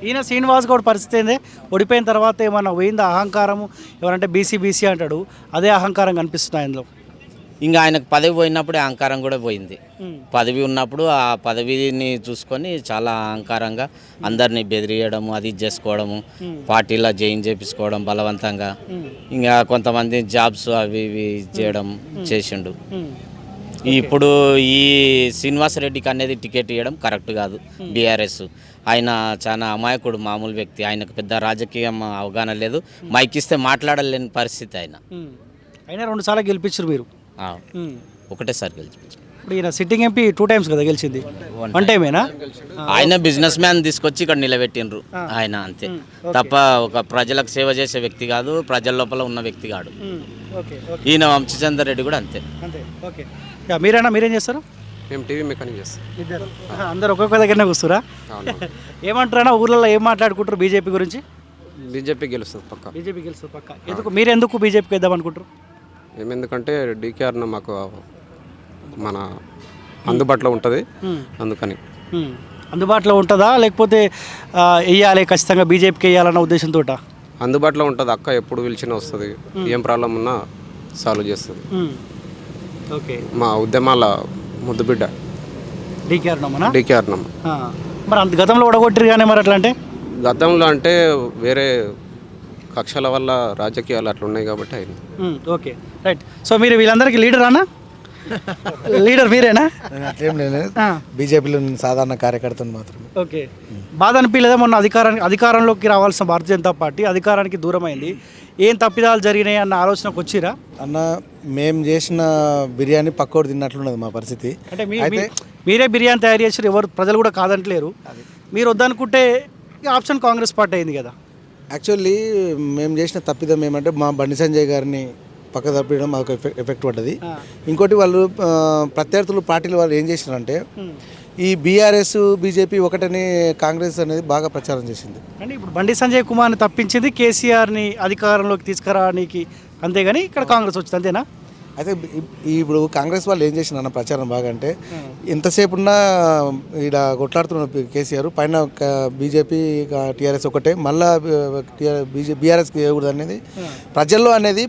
ఈయన శ్రీనివాస్ గౌడ్ పరిస్థితి ఏంది? ఓడిపోయిన తర్వాత ఏమన్నా పోయిందా అహంకారము? ఎవరంటే బీసీ అంటాడు, అదే అహంకారం కనిపిస్తుంది ఆయనలో. ఇంకా ఆయనకు పదవి పోయినప్పుడే అహంకారం కూడా పోయింది. పదవి ఉన్నప్పుడు ఆ పదవిని చూసుకొని చాలా అహంకారంగా అందరినీ బెదిరియడము, అది చేసుకోవడము, పార్టీలో జాయిన్ చేపించుకోవడం బలవంతంగా. ఇంకా కొంతమంది జాబ్స్ అవి ఇవి చేయడం చేసిండు. ఇప్పుడు ఈ శ్రీనివాసరెడ్డికి అనేది టికెట్ ఇవ్వడం కరెక్ట్ కాదు. బీఆర్ఎస్ ఆయన చాలా అమాయకుడు, మామూలు వ్యక్తి. ఆయనకు పెద్ద రాజకీయం అవగాహన లేదు. మైకిస్తే మాట్లాడలేని పరిస్థితి ఆయన. అయినా 2 సార్లు గెలిపించారు మీరు. ఒకటేసారి గెలిచి. ఇప్పుడు ఈయన సిట్టింగ్ ఎంపీ 2 times కదా గెలిచింది. 1 టైమేనా? ఆయన బిజినెస్ మ్యాన్ తీసుకొచ్చి ఇక్కడ నిలబెట్టిండ్రు ఆయన అంతే తప్ప ఒక ప్రజలకు సేవ చేసే వ్యక్తి కాదు, ప్రజల లోపల ఉన్న వ్యక్తి కాదు. ఈయన వంశీచంద్ర రెడ్డి కూడా అంతే. ఓకే. మీరేం చేస్తారు? మేము టీవీ మెకానిక్ చేస్తాం. ఇద్దరు అందరు ఒక్కొక్క దగ్గరనే కూర్చురా? ఏమంటారా ఊర్లలో ఏం మాట్లాడుకుంటారు బీజేపీ గురించి? బీజేపీ గెలుస్తుంది పక్క. బీజేపీ గెలుస్తుంది పక్క. మీరెందుకు బీజేపీకి వేద్దాం అనుకుంటారు? ఎందుకంటే డీకేఆర్న మాకు మన అందుబాటులో ఉంటుంది, అందుకని. అందుబాటులో ఉంటుందా లేకపోతే వేయాలి ఖచ్చితంగా బీజేపీకి వేయాలన్న ఉద్దేశంతో? అందుబాటులో ఉంటుంది. అక్క ఎప్పుడు పిలిచినా వస్తుంది, ఏం ప్రాబ్లం ఉన్నా సాల్వ్ చేస్తుంది. ఓకే. మా ఉద్యమాల ముద్దుబిడ్డ డీకేఆర్నమ్మ. మరి గతంలో ఓడగొట్టిరు కానీ మరి అట్లా అంటే గతంలో అంటే వేరే కక్షల వల్ల రాజకీయాలు అట్లా ఉన్నాయి కాబట్టి అయింది. Okay, right. సో మీరు వీళ్ళందరికీ లీడర్ అన్నా? లీడర్ మీరేనా? అట్లేం లేదు, బీజేపీలో సాధారణ కార్యకర్తను మాత్రమే. ఓకే. బాధ అనిపించలేదా మొన్న అధికారంలోకి రావాల్సిన భారతీయ జనతా పార్టీ అధికారానికి దూరం అయింది, ఏం తప్పిదాలు జరిగినాయి అన్న ఆలోచనకు వచ్చిరా? అన్న మేము చేసిన బిర్యానీ పక్కోడు తిన్నట్లున్నది మా పరిస్థితి. అంటే మీరే బిర్యానీ తయారు చేసారు, ఎవరు ప్రజలు కూడా కాదంటలేరు. మీరు వద్దనుకుంటే ఆప్షన్ కాంగ్రెస్ పార్టీ అయింది కదా. యాక్చువల్లీ మేము చేసిన తప్పిదం ఏమంటే మా బండి సంజయ్ గారిని పక్క తప్పియడం మాకు ఎఫెక్ట్ పడ్డది. ఇంకోటి వాళ్ళు ప్రత్యర్థులు పార్టీలు వాళ్ళు ఏం చేసినారంటే ఈ బీఆర్ఎస్ బీజేపీ ఒకటని కాంగ్రెస్ అనేది బాగా ప్రచారం చేసింది. అంటే ఇప్పుడు బండి సంజయ్ కుమార్ని తప్పించింది కేసీఆర్ని అధికారంలోకి తీసుకురావడానికి, అంతేగాని ఇక్కడ కాంగ్రెస్ వచ్చింది అంతేనా? అయితే ఇప్పుడు కాంగ్రెస్ వాళ్ళు ఏం చేసిన ప్రచారం బాగా అంటే ఎంతసేపు ఉన్నా ఇక్కడ కొట్లాడుతున్న కేసీఆర్ పైన బీజేపీ టీఆర్ఎస్ ఒకటే మళ్ళా బీఆర్ఎస్కి వేయకూడదు అనేది ప్రజల్లో అనేది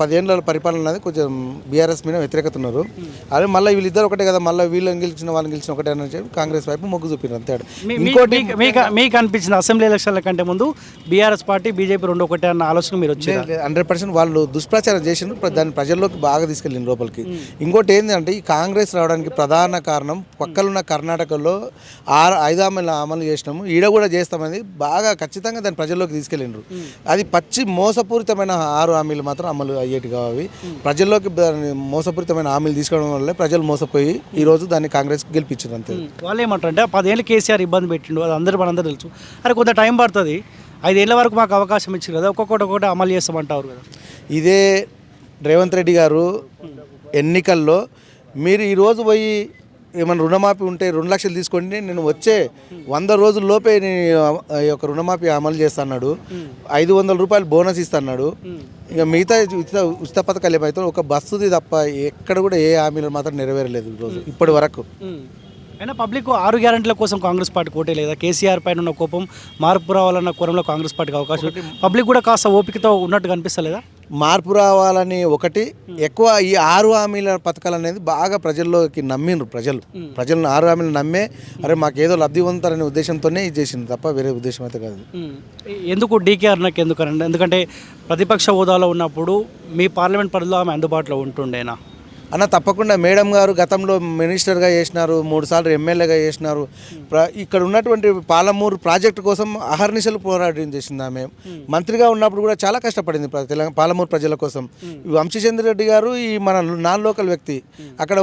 10 ఏళ్ళ పరిపాలన అనేది కొంచెం బీఆర్ఎస్ మీద వ్యతిరేకత ఉన్నారు. అదే మళ్ళీ వీళ్ళిద్దరు ఒకటే కదా, మళ్ళీ వీళ్ళని గెలిచిన వాళ్ళని గెలిచిన ఒకటే అని చెప్పి కాంగ్రెస్ వైపు మొగ్గు చూపినారు అంతే. ఇంకోటి మీకు అనిపించింది అసెంబ్లీ ఎలక్షన్ల కంటే ముందు బీఆర్ఎస్ పార్టీ బీజేపీ రెండు ఒకటే అన్న ఆలోచన మీరు వచ్చారు? 100% వాళ్ళు దుష్ప్రచారం చేసిండ్రు, దాన్ని ప్రజల్లోకి బాగా తీసుకెళ్ళింది లోపలికి. ఇంకోటి ఏంటంటే ఈ కాంగ్రెస్ రావడానికి ప్రధాన కారణం పక్కలున్న కర్ణాటకలో 5 హామీలు అమలు చేసినాము, ఈడ కూడా చేస్తామని బాగా ఖచ్చితంగా దాన్ని ప్రజల్లోకి తీసుకెళ్ళిండ్రు. అది పచ్చి మోసపూరితమైన 6 హామీలు మాత్రం అమలు అయ్యేటి కావి. ప్రజల్లోకి మోసపూరితమైన హామీలు తీసుకోవడం వల్లే ప్రజలు మోసపోయి ఈరోజు దాన్ని కాంగ్రెస్కి గెలిపించారు అంతే. వాళ్ళు ఏమంటారంటే 10 ఏళ్ళు కేసీఆర్ ఇబ్బంది పెట్టిండు, అది మనందరూ తెలుసు. అరే కొంత టైం పడుతుంది, 5 ఏళ్ళ వరకు మాకు అవకాశం ఇచ్చారు కదా, ఒక్కొక్కటి అమలు చేస్తామంటారు కదా. ఇదే రేవంత్ రెడ్డి గారు ఎన్నికల్లో మీరు ఈరోజు పోయి ఏమైనా రుణమాఫీ ఉంటే 2 లక్షలు తీసుకోండి, నేను వచ్చే 100 రోజుల లోపే నేను ఈ యొక్క రుణమాఫీ అమలు చేస్తున్నాడు, 500 రూపాయలు బోనస్ ఇస్తున్నాడు. ఇక మిగతా ఉచిత పథకాలు ఏమైతే ఒక బస్సుది తప్ప ఎక్కడ కూడా ఏ హామీలు మాత్రం నెరవేరలేదు ఈరోజు ఇప్పటి వరకు. అయినా పబ్లిక్ 6 గ్యారెంటీల కోసం కాంగ్రెస్ పార్టీ కోటే లేదా? కేసీఆర్ పైన ఉన్న కోపం మార్పు రావాలన్న కోరంలో కాంగ్రెస్ పార్టీకి అవకాశం పబ్లిక్ కూడా కాస్త ఓపికతో ఉన్నట్టు కనిపిస్తలేదా? మార్పు రావాలని ఒకటి, ఎక్కువ ఈ 6 హామీల పథకాలు అనేది బాగా ప్రజల్లోకి నమ్మిండ్రు. ప్రజలను 6 హామీలు నమ్మే అరే మాకు ఏదో లబ్ధి పొందుతారనే ఉద్దేశంతోనే ఇది చేసింది తప్ప వేరే ఉద్దేశం అయితే కాదు. ఎందుకు డీకేఆర్ నాకు ఎందుకనండి? ఎందుకంటే ప్రతిపక్ష హోదాలో ఉన్నప్పుడు మీ పార్లమెంట్ పరిధిలో ఆమె అందుబాటులో ఉంటుండేనా? అన్న తప్పకుండా మేడం గారు గతంలో మినిస్టర్గా చేసినారు, 3 సార్లు ఎమ్మెల్యేగా చేసినారు. ఇక్కడ ఉన్నటువంటి పాలమూరు ప్రాజెక్టు కోసం అహర్నిశలు పోరాటం చేసింది ఆమె. మంత్రిగా ఉన్నప్పుడు కూడా చాలా కష్టపడింది తెలంగాణ పాలమూరు ప్రజల కోసం. వంశీచంద్ర రెడ్డి గారు ఈ మన నాన్ లోకల్ వ్యక్తి, అక్కడ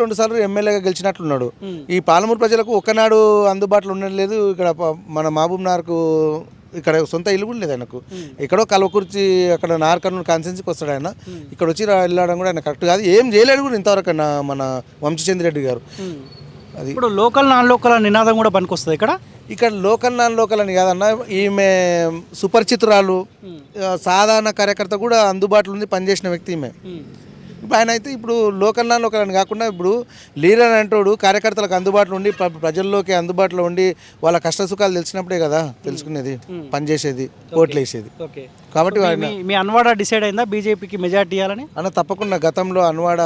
2 సార్లు ఎమ్మెల్యేగా గెలిచినట్లున్నాడు. ఈ పాలమూరు ప్రజలకు ఒక్కనాడు అందుబాటులో ఉండలేదు. ఇక్కడ మన మహబూబ్ నగర్కు ఇక్కడ సొంత ఇల్లు కూడా లేదు ఆయనకు. ఎక్కడో కల్వకుర్చి అక్కడ నార్కర్నూలు కాన్స్టిట్యున్సీకి వస్తాడు ఆయన. ఇక్కడ వచ్చి వెళ్ళడం కూడా ఆయన కరెక్ట్ కాదు, ఏం చేయలేడు కూడా ఇంతవరకు మన వంశీచంద్ర రెడ్డి గారు. అది ఇప్పుడు లోకల్ నాన్ లోకల్ నినాదం కూడా పనికొస్తుంది ఇక్కడ లోకల్ నాన్ లోకల్ అని కాదన్న, ఈమె సుపరిచితురాలు, సాధారణ కార్యకర్త కూడా అందుబాటులో ఉంది, పనిచేసిన వ్యక్తి ఈమె. ఇప్పుడు ఆయన అయితే ఇప్పుడు లోకల్ నాన్ లోకల్ అని కాకుండా ఇప్పుడు లీడర్ అని అంటాడు, కార్యకర్తలకు అందుబాటులో ఉండి ప్రజల్లోకి అందుబాటులో ఉండి వాళ్ళ కష్ట సుఖాలు తెలిసినప్పుడే కదా తెలుసుకునేది, పనిచేసేది, ఓట్లు వేసేది. కాబట్టి మీ అన్వాడ డిసైడ్ అయిందా బీజేపీకి మెజార్టీ ఇవ్వాలని? అన్న తప్పకుండా గతంలో అన్వాడ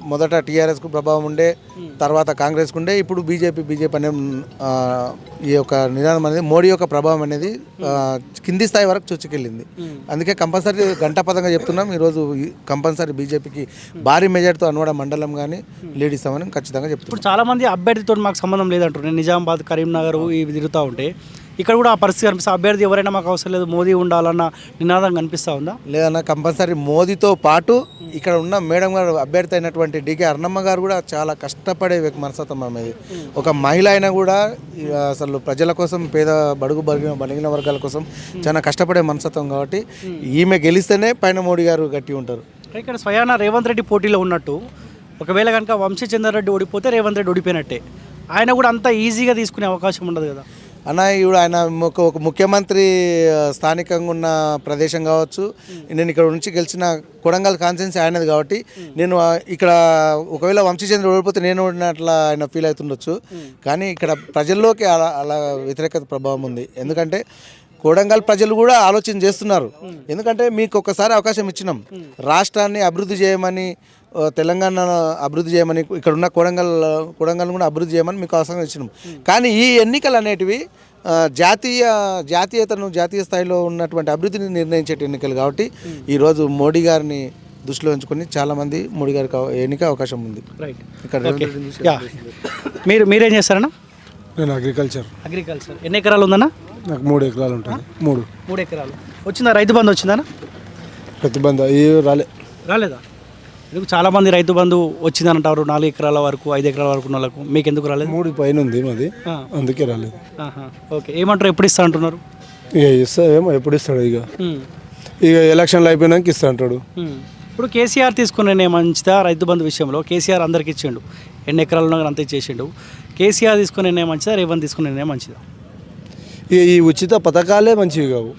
మొదట టీఆర్ఎస్కు ప్రభావం ఉండే, తర్వాత కాంగ్రెస్కు ఉండే, ఇప్పుడు బీజేపీ అనే ఈ యొక్క నినాదం అనేది మోడీ యొక్క ప్రభావం అనేది కింది స్థాయి వరకు చొచ్చుకెళ్ళింది. అందుకే కంపల్సరీ గంటాపదంగా చెప్తున్నాం, ఈరోజు కంపల్సరీ బీజేపీకి భారీ మెజార్టీతో అన్వాడ మండలం కానీ లీడ్ ఇస్తామని ఖచ్చితంగా చెప్తున్నాం. ఇప్పుడు చాలామంది అభ్యర్థితో మాకు సంబంధం లేదంటారు. నేను నిజామాబాద్, కరీంనగర్ ఇవి తిరుగుతూ ఉంటే ఇక్కడ కూడా ఆ పరిస్థితి కనిపిస్తుంది. అభ్యర్థి ఎవరైనా మాకు అవసరం లేదు, మోదీ ఉండాలన్న నినాదం కనిపిస్తూ ఉందా? లేదన్నా, కంపల్సరీ మోదీతో పాటు ఇక్కడ ఉన్న మేడం గారు అభ్యర్థి అయినటువంటి డికే అరుణమ్మ గారు కూడా చాలా కష్టపడే మనస్తత్వం అనేది. ఒక మహిళ అయినా కూడా అసలు ప్రజల కోసం, పేద బడుగు బలిగిన వర్గాల కోసం చాలా కష్టపడే మనస్తత్వం కాబట్టి ఈమె గెలిస్తేనే పైన మోడీ గారు గట్టి ఉంటారు. ఇక్కడ స్వయాన రేవంత్ రెడ్డి పోటీలో ఉన్నట్టు, ఒకవేళ కనుక వంశీచంద్ర రెడ్డి ఓడిపోతే రేవంత్ రెడ్డి ఓడిపోయినట్టే. ఆయన కూడా అంత ఈజీగా తీసుకునే అవకాశం ఉండదు కదా అన్న. ఇప్పుడు ఆయన ఒక ముఖ్యమంత్రి స్థానికంగా ఉన్న ప్రదేశం కావచ్చు, నేను ఇక్కడ నుంచి గెలిచిన కొడంగల్ కాన్స్టిట్యున్సీ ఆయనది కాబట్టి నేను ఇక్కడ ఒకవేళ వంశీచంద్ర ఓడిపోతే నేను ఓడినట్లా ఆయన ఫీల్ అవుతుండొచ్చు. కానీ ఇక్కడ ప్రజల్లోకి అలా వ్యతిరేకత ప్రభావం ఉంది. ఎందుకంటే కొడంగల్ ప్రజలు కూడా ఆలోచన చేస్తున్నారు. ఎందుకంటే మీకు ఒక్కసారి అవకాశం ఇచ్చినాం, రాష్ట్రాన్ని అభివృద్ధి చేయమని, తెలంగాణ అభివృద్ధి చేయమని, ఇక్కడ ఉన్న కొడంగల్ కూడా అభివృద్ధి చేయమని మీకు అవసరం ఇచ్చినాం. కానీ ఈ ఎన్నికలు అనేటివి జాతీయ స్థాయిలో ఉన్నటువంటి అభివృద్ధిని నిర్ణయించే ఎన్నికలు కాబట్టి ఈరోజు మోడీ గారిని దృష్టిలో ఉంచుకొని చాలామంది మోడీ గారికి ఎన్నిక అవకాశం ఉంది. ఇక్కడ మీరేం చేస్తారన్నా? నేను అగ్రికల్చర్. ఎన్ని ఎకరాలు ఉందన్నా? నాకు 3 ఎకరాలు ఉంటుంది. 3 ఎకరాలు వచ్చిందా? రైతు బంధు వచ్చిందా? రైతు బంధు రాలేదా? ఎందుకు చాలామంది రైతు బంధు వచ్చిందంటారు, 4 ఎకరాల వరకు, 5 ఎకరాల వరకు ఉన్న వాళ్ళకు. మీకు ఎందుకు రాలేదు? 3 పైన ఉంది మాది, అందుకే రాలేదు. ఓకే, ఏమంటారు, ఎప్పుడు ఇస్తా అంటున్నారు? ఇక ఇస్తాడేమో, ఎప్పుడు ఇస్తాడు? ఇక ఎలక్షన్లు అయిపోయినాక ఇస్తా అంటాడు. ఇప్పుడు కేసీఆర్ తీసుకునే మంచిదా రైతు బంధు విషయంలో? కేసీఆర్ అందరికి ఇచ్చిండు, ఎన్ని ఎకరాలు ఉన్నా అంతే చేసిండు. కేసీఆర్ తీసుకునే మంచిదా, రేవంత్ తీసుకునే మంచిదా? ఈ ఉచిత పథకాలే మంచివి కావు.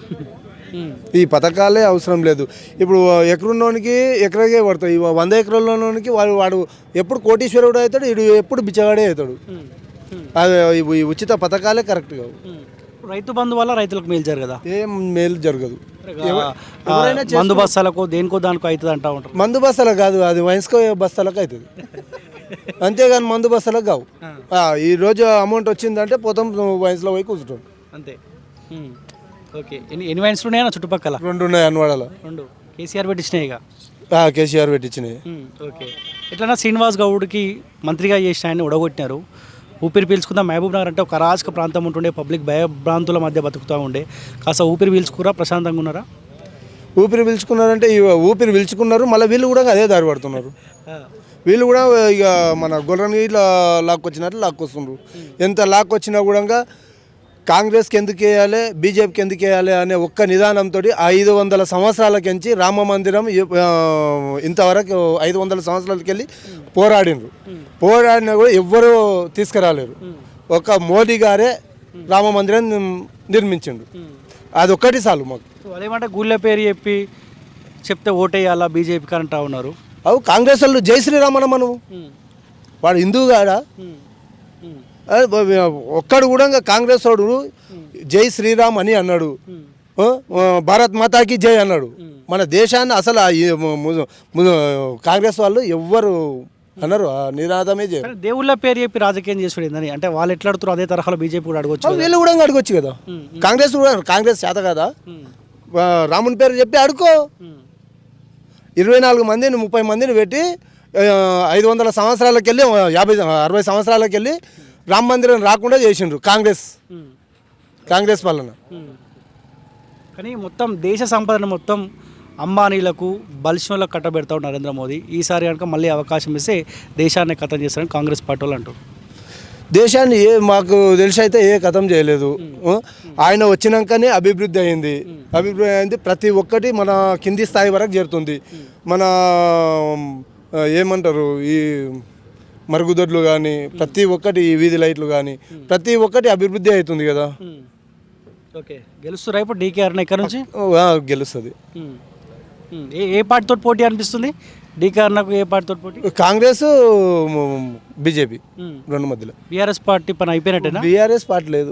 ఈ పథకాలే అవసరం లేదు. ఇప్పుడు ఎకరున్నోనికి ఎకరకే పడతాయి. 100 ఎకరాలలోనికి వాడు ఎప్పుడు కోటీశ్వరుడు అవుతాడు, వీడు ఎప్పుడు బిచ్చగాడే అవుతాడు. అది ఈ ఉచిత పథకాలే కరెక్ట్ కావు. రైతు బంధు వల్ల రైతులకు మేలు జరగదా? ఏం మేలు జరగదు. మందు బస్తాలకు దేనికో దానికో అవుతుంది అంటా ఉంటారు. మందు బస్తాలకు కాదు, అది వయసుకో బస్తాలకు అవుతుంది. అంతేగాని మందు బస్తాలకు కావు. ఈరోజు అమౌంట్ వచ్చిందంటే పోతాం వయసులో పోయి కూర్చుంటాం అంతే. ఓకే, ఎన్ని వైన్స్ ఉన్నాయా చుట్టుపక్కల? 2 ఉన్నాయి అన్వాడలో. 2 కేసీఆర్ పెట్టించినాయి ఇక. కేసీఆర్ పెట్టించినాయి. ఓకే, ఎట్లన్నా శ్రీనివాస్ గౌడ్కి మంత్రిగా చేసిన ఆయన ఉడగొట్టినారు. ఊపిరి పీల్చుకుందాం. మహబూబ్ నగర్ అంటే ఒక అరాచక ప్రాంతం ఉంటుండే, పబ్లిక్ భయభ్రాంతుల మధ్య బతుకుతూ ఉండే. కాస్త ఊపిరి పీల్చుకురా, ప్రశాంతంగా ఉన్నారా? ఊపిరి పీల్చుకున్నారంటే ఊపిరి పీల్చుకున్నారు, మళ్ళీ వీళ్ళు కూడా అదే దారి పడుతున్నారు. వీళ్ళు కూడా ఇక మన గొర్రెని ఇట్లా లాక్కొచ్చినట్లు లాక్కొస్తున్నారు. ఎంత లాక్కొచ్చినా కూడా కాంగ్రెస్కి ఎందుకు వేయాలి, బీజేపీకి ఎందుకు వేయాలి అనే ఒక్క నిదానంతో 500 సంవత్సరాలకించి రామ మందిరం ఇంతవరకు 500 సంవత్సరాలకి వెళ్ళి పోరాడినా కూడా ఎవ్వరూ తీసుకురాలేరు. ఒక మోదీ గారే రామ మందిరం నిర్మించిండు. అదొక్కటి చాలు మాకు. అదేమంటే గుళ్ళ పేరు చెప్తే ఓటేయాలా బీజేపీకి అంటా ఉన్నారు. అవు కాంగ్రెస్ వాళ్ళు జై శ్రీరామ్ అన్న మనము, వాడు హిందువు కాడా? ఒక్కడు కూడా కాంగ్రెస్ వాడు జై శ్రీరామ్ అని అన్నాడు, భారత్ మాతాకి జై అన్నాడు. మన దేశాన్ని అసలు కాంగ్రెస్ వాళ్ళు ఎవ్వరు అన్నారు, ఆ నినాదమే చేయాలి. దేవుళ్ళ పేరు చెప్పి రాజకీయం చేసుడేందని అంటే వాళ్ళు ఎట్లా అడుగుతారు, అదే తరహాలో బీజేపీ కూడా అడగొచ్చు. వీళ్ళు కూడా అడగొచ్చు కదా. కాంగ్రెస్ చేత కదా, రాముని పేరు చెప్పి అడుకో. 24 మందిని 30 మందిని పెట్టి 500 సంవత్సరాలకి వెళ్ళి 50-60 సంవత్సరాలకి వెళ్ళి రామ మందిరం రాకుండా చేసిండ్రు కాంగ్రెస్ పాలన. కానీ మొత్తం దేశ సంపదను మొత్తం అంబానీలకు బలిష్నులకు కట్టబెడతాడు నరేంద్ర మోదీ. ఈసారి కనుక మళ్ళీ అవకాశం ఇస్తే దేశాన్ని కథం చేస్తారని కాంగ్రెస్ పార్టీ వాళ్ళు అంటారు. దేశాన్ని మాకు తెలిసి అయితే ఏ కథం చేయలేదు. ఆయన వచ్చినాకనే అభివృద్ధి అయింది. ప్రతి ఒక్కటి మన కింది స్థాయి వరకు చేరుతుంది. మన ఏమంటారు, ఈ మరుగుదొడ్లు కానీ ప్రతి ఒక్కటి, ఈ వీధి లైట్లు కానీ ప్రతి ఒక్కటి అభివృద్ధి అవుతుంది కదా. ఓకే, గెలుస్తురా ఇప్పుడు డీకేఆర్ ఇక్కడ నుంచి? గెలుస్తుంది. ఏ పార్టీతో పోటీ అనిపిస్తుంది డీకేఆర్? నాకు ఏ పార్టీతో పోటీ? కాంగ్రెస్, బీజేపీ రెండు మధ్యలో. బీఆర్ఎస్ పార్టీ పని అయిపోయినట్టేనా? బీఆర్ఎస్ పార్టీ లేదు,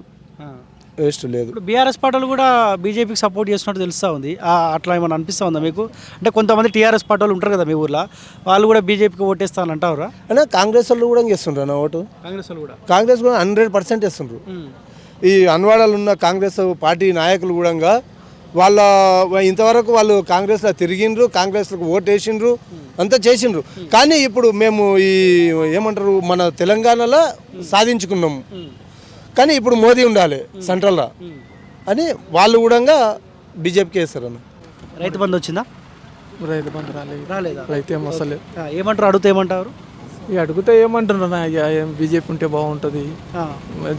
వేస్ట్ లేదు. ఇప్పుడు బీఆర్ఎస్ పార్టీలు కూడా బీజేపీకి సపోర్ట్ చేస్తున్నట్టు తెలుస్తూ ఉంది. అట్లా ఏమైనా అనిపిస్తూ ఉందా మీకు? అంటే కొంతమంది టీఆర్ఎస్ పార్టీ వాళ్ళు ఉంటారు కదా మీ ఊర్లో, వాళ్ళు కూడా బీజేపీకి ఓటేస్తాను అంటారా? అంటే కాంగ్రెస్ వాళ్ళు కూడా చేస్తుండ్రు నా ఓటు. కాంగ్రెస్ కూడా 100% వేస్తుండ్రు. ఈ అన్వాడలో ఉన్న కాంగ్రెస్ పార్టీ నాయకులు కూడా వాళ్ళ ఇంతవరకు వాళ్ళు కాంగ్రెస్లో తిరిగిండ్రు, కాంగ్రెస్లకు ఓటు వేసిండ్రు, అంతా చేసిండ్రు. కానీ ఇప్పుడు మేము ఈ ఏమంటారు మన తెలంగాణలో సాధించుకున్నాము, కానీ ఇప్పుడు మోదీ ఉండాలి సెంట్రల్లో అని వాళ్ళు కూడా బీజేపీకి వేస్తారు అన్న. రైతు బంధు వచ్చిందా? రైతు బంధు రాలేదా? రైతు ఏం వస్తలేదు. ఏమంటారు, అడిగితే ఏమంటారు? అడిగితే ఏమంటున్నా, బీజేపీ ఉంటే బాగుంటుంది,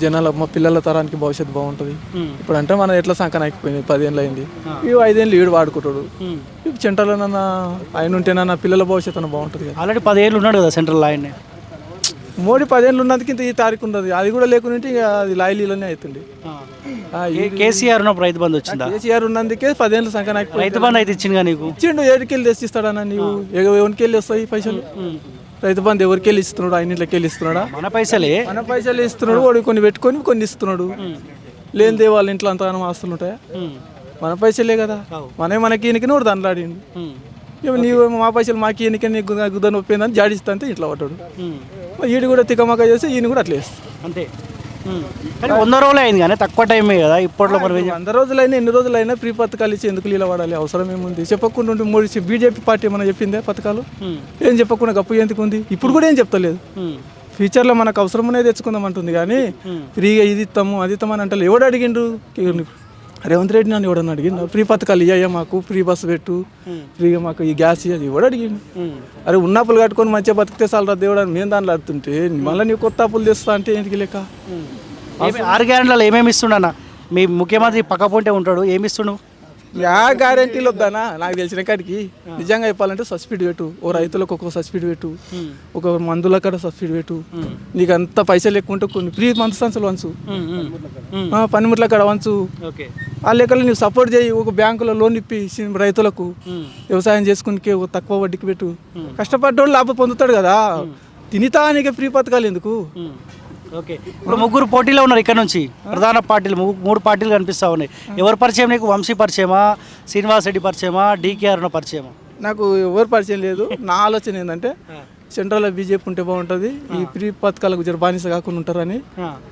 జనాల మా పిల్లల తరానికి భవిష్యత్తు బాగుంటుంది. ఇప్పుడు అంటే మనం ఎట్లా సంకన అయిపోయింది, 10 ఏళ్ళు అయింది, ఇవి 5 ఏళ్ళు ఈడు వాడుకుంటాడు. ఇప్పుడు సెంట్రల్లోనన్నా ఆయన ఉంటేనన్నా పిల్లల భవిష్యత్తు బాగుంటుంది కదా. ఆల్రెడీ 10 ఏళ్ళు ఉన్నాడు కదా సెంట్రల్ ఆయన. మోడీ 10 ఏళ్ళు ఉన్నందుకు ఇంత ఈ తారీఖు ఉండదు, అది కూడా లేకుంటే ఇక అది లాయలీలోనే అవుతుంది. కేసీఆర్ ఉన్నప్పుడు రైతు బంధు వచ్చిందా? కేసీఆర్ ఉన్నందుకే 10 ఏళ్ళు సంకన అయిపోయింది. రైతు బంధు అయితే ఇచ్చింది కానీ నీకు ఇచ్చిండు, ఏడికెళ్ళి తెచ్చిస్తాడన్నా నీవు? ఎవరికి వెళ్ళి వస్తాయి పైసలు? రైతు బంధు ఎవరికి వెళ్ళి ఇస్తున్నాడు? ఆయన ఇంట్లోకి వెళ్ళి ఇస్తున్నాడా? మన పైసలు ఇస్తున్నాడు. వాడు కొన్ని పెట్టుకొని కొన్ని ఇస్తున్నాడు. లేనిదే వాళ్ళ ఇంట్లో అంత ఆస్తులు ఉంటాయా? మన పైసలే కదా, మనకి ఈయనకి వాడు దండలాడిండు. నీవు మా పైసలు మాకు ఈయనకి నీకు గుద్దని ఒప్పిందని జాడిస్తా అంటే ఇంట్లో పడ్డాడు. ఈడు కూడా తికమక చేస్తే ఈయన కూడా అట్లా వేస్తాడు అంతే. 100 రోజులు అయింది కానీ తక్కువ టైమే కదా ఇప్పట్లో. మనం 100 రోజులైనా ఎన్ని రోజులైనా ఫ్రీ పథకాలు ఇచ్చి ఎందుకు లీల వాడాలి? అవసరం ఏముంది? చెప్పకుండా ఉంటే మోడీ బీజేపీ పార్టీ ఏమైనా చెప్పిందే పథకాలు? ఏం చెప్పకుండా గప్పు ఎందుకు ఉంది? ఇప్పుడు కూడా ఏం చెప్తలేదు. ఫ్యూచర్లో మనకు అవసరమనే తెచ్చుకుందాం అంటుంది కానీ ఫ్రీగా ఇది ఇస్తాము అది ఇస్తామని అంటే ఎవడు అడిగిండు? రేవంత్ రెడ్డి నన్ను ఎవడన్నా అడిగిండు? ఫ్రీ పథకాలు ఇయ్యా, మాకు ఫ్రీ బస్సు పెట్టు, ఫ్రీగా మాకు ఈ గ్యాస్ ఇవ్వదు, ఎవడు అడిగిండు? అరే ఉన్న అప్పులు కట్టుకొని మంచిగా బతికితే చాలు రా దేవుడు అని మేము దాంట్లో ఆడుతుంటే మళ్ళీ నీకు కొత్త అప్పులు తెస్తా అంటే ఏంటికి లెక్క? 6 గ్యారెంటీలలో ఏమేమి ఇస్తుండన్నా మీ ముఖ్యమంత్రి పక్కపోతే ఉంటాడు, ఏమి ఇస్తుండు? గ్యారెంటీలు వద్దానా? నాకు తెలిసిన కాడికి నిజంగా చెప్పాలంటే సబ్సిడీ పెట్టు, ఓ రైతులకు ఒక్కొక్క సబ్సిడీ పెట్టు, ఒక మందుల కాడ సబ్సిడీ పెట్టు, నీకు అంత పైసలు ఎక్కువ ఉంటే కొన్ని ఫ్రీ మంత్ సంచులు వంచు, పనిముట్ల కాడ వంచు, ఆ లెక్కలు నువ్వు సపోర్ట్ చేయి, ఒక బ్యాంకులో లోన్ ఇప్పి రైతులకు వ్యవసాయం చేసుకుని తక్కువ వడ్డీకి పెట్టు, కష్టపడ్డోళ్ళు లాభం పొందుతాడు కదా. తినితానికి ఫ్రీ పథకాలు ఎందుకు? ఓకే, ఇప్పుడు ముగ్గురు పోటీలో ఉన్నారు ఇక్కడ నుంచి, ప్రధాన పార్టీలు మూడు పార్టీలు కనిపిస్తూ ఉన్నాయి. ఎవరు పరిచయం నీకు? వంశీ పరిచయమా, శ్రీనివాస్ రెడ్డి పరిచయమా, డీకే అరుణ పరిచయమా? నాకు ఎవరు పరిచయం లేదు. నా ఆలోచన ఏంటంటే సెంట్రల్లో బీజేపీ ఉంటే బాగుంటుంది, ఈ ఫ్రీ పథకాలకు జర బానిస కాకుండా ఉంటారని.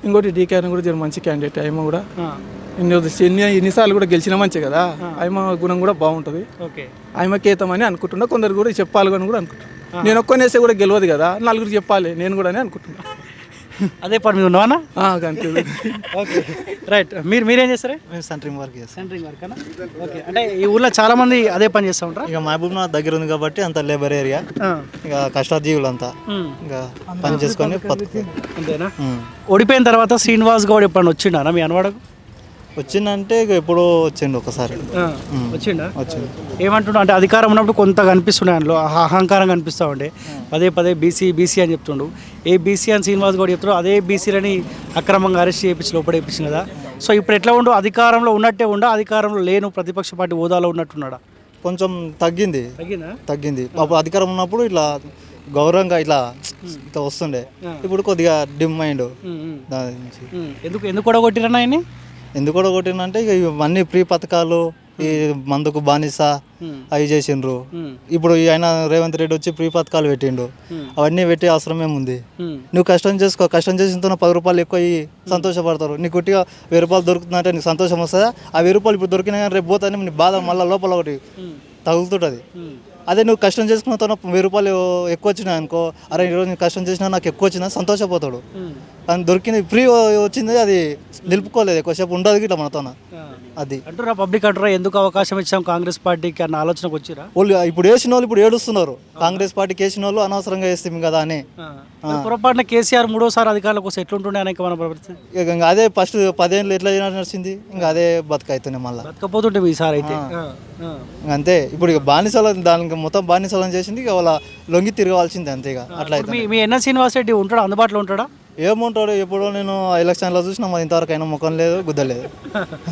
ఇంకోటి డీకే అరుణ కూడా జర మంచి క్యాండిడేట్, ఆయన కూడా ఎన్నిసార్లు కూడా గెలిచిన మంచి కదా, ఆయమ గుణం కూడా బాగుంటుంది. ఆయమకేతమని అనుకుంటున్నా, కొందరు కూడా చెప్పాలి అని కూడా అనుకుంటున్నా. నేను ఒక్కనేస్తే కూడా గెలవదు కదా, నలుగురు చెప్పాలి నేను కూడా అని అనుకుంటున్నా. అదే పని మీద ఉన్నావా? అంతే. Okay, right. మీరేం చేస్తారా? మేము సెంటరింగ్ వర్క్ చేస్తాం. సెంటరింగ్ వర్క్ అన్నా? ఓకే, అంటే ఈ ఊర్లో చాలా మంది అదే పని చేస్తూ ఉంటారు. ఇక మహబూబ్నగర్ దగ్గర ఉంది కాబట్టి అంత లేబర్ ఏరియా, ఇక కష్టాజీవులు అంతా ఇంకా పని చేసుకొని అంతేనా? ఓడిపోయిన తర్వాత శ్రీనివాస్ గౌడ్ ఎప్పుడన్నా వచ్చిండా మీ అనవాడకు? వచ్చిందంటే ఇక ఎప్పుడో వచ్చిండు ఒకసారి. వచ్చిండా? వచ్చింది. ఏమంటున్నా అంటే అధికారం ఉన్నప్పుడు కొంత కనిపిస్తుండే అందులో అహంకారం కనిపిస్తూ ఉండే, పదే బీసీ అని చెప్తుండు. ఏ బీసీ అని శ్రీనివాస్ గౌడ్ చెప్తాడు, అదే బీసీలని అక్రమంగా అరెస్ట్ చేయించి లోపడేపించింది కదా. సో ఇప్పుడు ఎట్లా ఉండు? అధికారంలో ఉన్నట్టే ఉండా, అధికారంలో లేను ప్రతిపక్ష పార్టీ హోదాలో ఉన్నట్టున్నాడా? కొంచెం తగ్గింది. తగ్గింది. అప్పుడు అధికారం ఉన్నప్పుడు ఇట్లా గౌరవంగా ఇట్లా వస్తుండే, ఇప్పుడు కొద్దిగా డిమ్ మైండ్. దాని నుంచి ఎందుకు కూడా కొట్టిరన్నా ఆయన్ని? ఎందుకు కూడా కొట్టిందంటే ఇక ఇవన్నీ ఫ్రీ పథకాలు, ఈ మందుకు బానిస అవి చేసిండ్రు. ఇప్పుడు ఆయన రేవంత్ రెడ్డి వచ్చి ఫ్రీ పథకాలు పెట్టిండు, అవన్నీ పెట్టే అవసరం ఏముంది? నువ్వు కష్టం చేసుకో, కష్టం చేసిన 10 రూపాయలు ఎక్కువ అయ్యి సంతోషపడతారు. నీకు కొట్టిగా 1000 రూపాయలు దొరుకుతుందంటే నీకు సంతోషం వస్తుందా? ఆ 1000 రూపాయలు ఇప్పుడు దొరికినా కానీ రేపు పోతానే నీ బాధ మళ్ళీ లోపల ఒకటి తగులుతుంటుంది. అదే నువ్వు కష్టం చేసుకున్న 1000 రూపాయలు ఎక్కువ వచ్చినాయి అనుకో, అరే ఈరోజు నేను కష్టం చేసినా నాకు ఎక్కువ వచ్చినా సంతోషపోతాడు. అని దొరికింది ఫ్రీ వచ్చింది, అది నిలుపుకోలేదు, ఎక్కువసేపు ఉండదు గిట్లా మనతో. అది అంటారా పబ్లిక్ అంటారా ఎందుకు అవకాశం ఇచ్చాం కాంగ్రెస్ పార్టీకి అన్న ఆలోచనకు వచ్చిరా? వాళ్ళు ఇప్పుడు వేసిన వాళ్ళు ఇప్పుడు ఏడుస్తున్నారు, కాంగ్రెస్ పార్టీకి వేసిన వాళ్ళు అనవసరంగా వేస్తాం కదా అని. పొరపాటున కేసీఆర్ 3వ సారి కోసం ఎట్లుంటుండే అనేక మన ప్రవర్తన. ఇంకా అదే ఫస్ట్ 10 ఏళ్ళు ఎట్లా నడిచింది, ఇంకా అదే బతుకైతున్నాయి మళ్ళీ బతకపోతుంటే ఈసారి అయితే అంతే. ఇప్పుడు ఇక బానిసలు దానికి మొత్తం బానిసలను చేసింది, ఇక వాళ్ళ లొంగి తిరగాల్సిందే అంతే. ఇక అట్లా అయితే మీ ఎన్ఎస్ శ్రీనివాస్ రెడ్డి ఉంటాడా, అందుబాటులో ఉంటాడా? ఏముంటాడు, ఎప్పుడో నేను ఎలక్షన్లో చూసినా మాది ఇంతవరకు అయినా ముఖం లేదు, గుద్దలేదు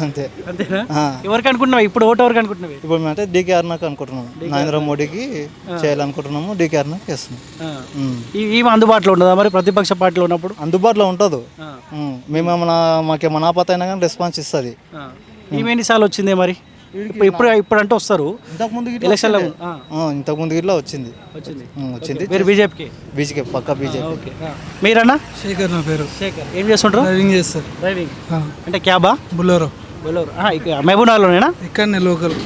అంతే. అంతేనా? ఎవరికి అనుకుంటున్నావు ఇప్పుడు? ఓటు ఎవరికి అనుకుంటున్నావు ఇప్పుడు మేమంటే డీకే అరుణకు అనుకుంటున్నాము, నరేంద్ర మోడీకి చేయాలనుకుంటున్నాము, డీకే అరుణకు చేస్తున్నాం. ఈమె అందుబాటులో ఉండదా మరి ప్రతిపక్ష పార్టీలో ఉన్నప్పుడు? అందుబాటులో ఉంటుంది. మేమేమన్నా మాకేమన్నా ఆపత అయినా కానీ రెస్పాన్స్ ఇస్తుంది. ఈమె ఎన్నిసార్లు వచ్చింది మరి? ఇప్పుడు అంటే వస్తారు, ఇంతకుముందు ఇట్లా వచ్చింది. మీరు బీజేపీకి? బీజేపీ పక్కా బీజేపీ. మీరన్నా? శేఖర్ నా పేరు. శేఖర్ ఏం చేస్తుంటారు? డ్రైవింగ్ చేస్తారు. డ్రైవింగ్ అంటే క్యాబా? బులోరో. మహబూబ్నగర్లోనేనా? ఇక్కడనే లోకల్.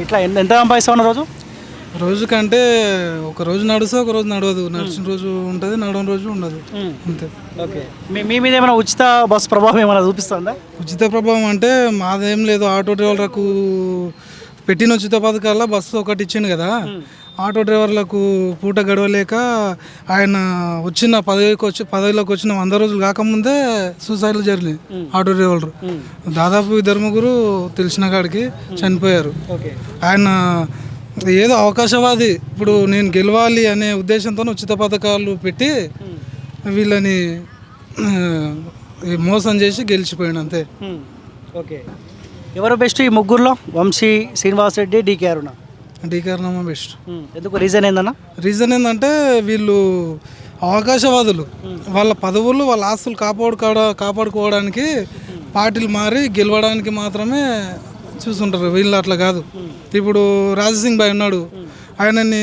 ఇట్లా ఎంత సంపాదిస్తా ఉన్న రోజు కంటే ఒక రోజు నడుస్తా, ఒక రోజు నడవదు. నడిచిన రోజు ఉంటుంది, నడవని రోజు ఉండదు, అంతే. ఓకే, మీ మీద ఏమైనా ఉచిత బస్సు ప్రభావం ఏమైనా చూపిస్తుందా? ఉచిత ప్రభావం అంటే మాదేం లేదు. ఆటో డ్రైవర్లకు పెట్టిన ఉచిత పథకాల్లో బస్సు ఒకటి ఇచ్చిండు కదా, ఆటో డ్రైవర్లకు పూట గడవలేక ఆయన వచ్చిన పదవిలోకి వచ్చిన 100 రోజులు కాకముందే సూసైడ్లు జరిగినాయి. ఆటో డ్రైవర్లు దాదాపు 2 తెలిసిన కాడికి చనిపోయారు. ఆయన ఏదో అవకాశవాది, ఇప్పుడు నేను గెలవాలి అనే ఉద్దేశంతో ఉచిత పథకాలు పెట్టి వీళ్ళని మోసం చేసి గెలిచిపోయాడు అంతే. ఓకే, ఎవరు బెస్ట్ ఈ ముగ్గురులో? వంశీ, శ్రీనివాస్ రెడ్డి, డీకే అరుణ? డీకే అరుణ బెస్ట్. ఎందుకు? రీజన్ ఏందన్నా? రీజన్ ఏంటంటే వీళ్ళు అవకాశవాదులు, వాళ్ళ పదవులు వాళ్ళ ఆస్తులు కాపాడుకోవడానికి పార్టీలు మారి గెలవడానికి మాత్రమే చూస్తుంటారు. వీళ్ళు అట్లా కాదు. ఇప్పుడు రాజసింగ్ భాయ్ ఉన్నాడు, ఆయనని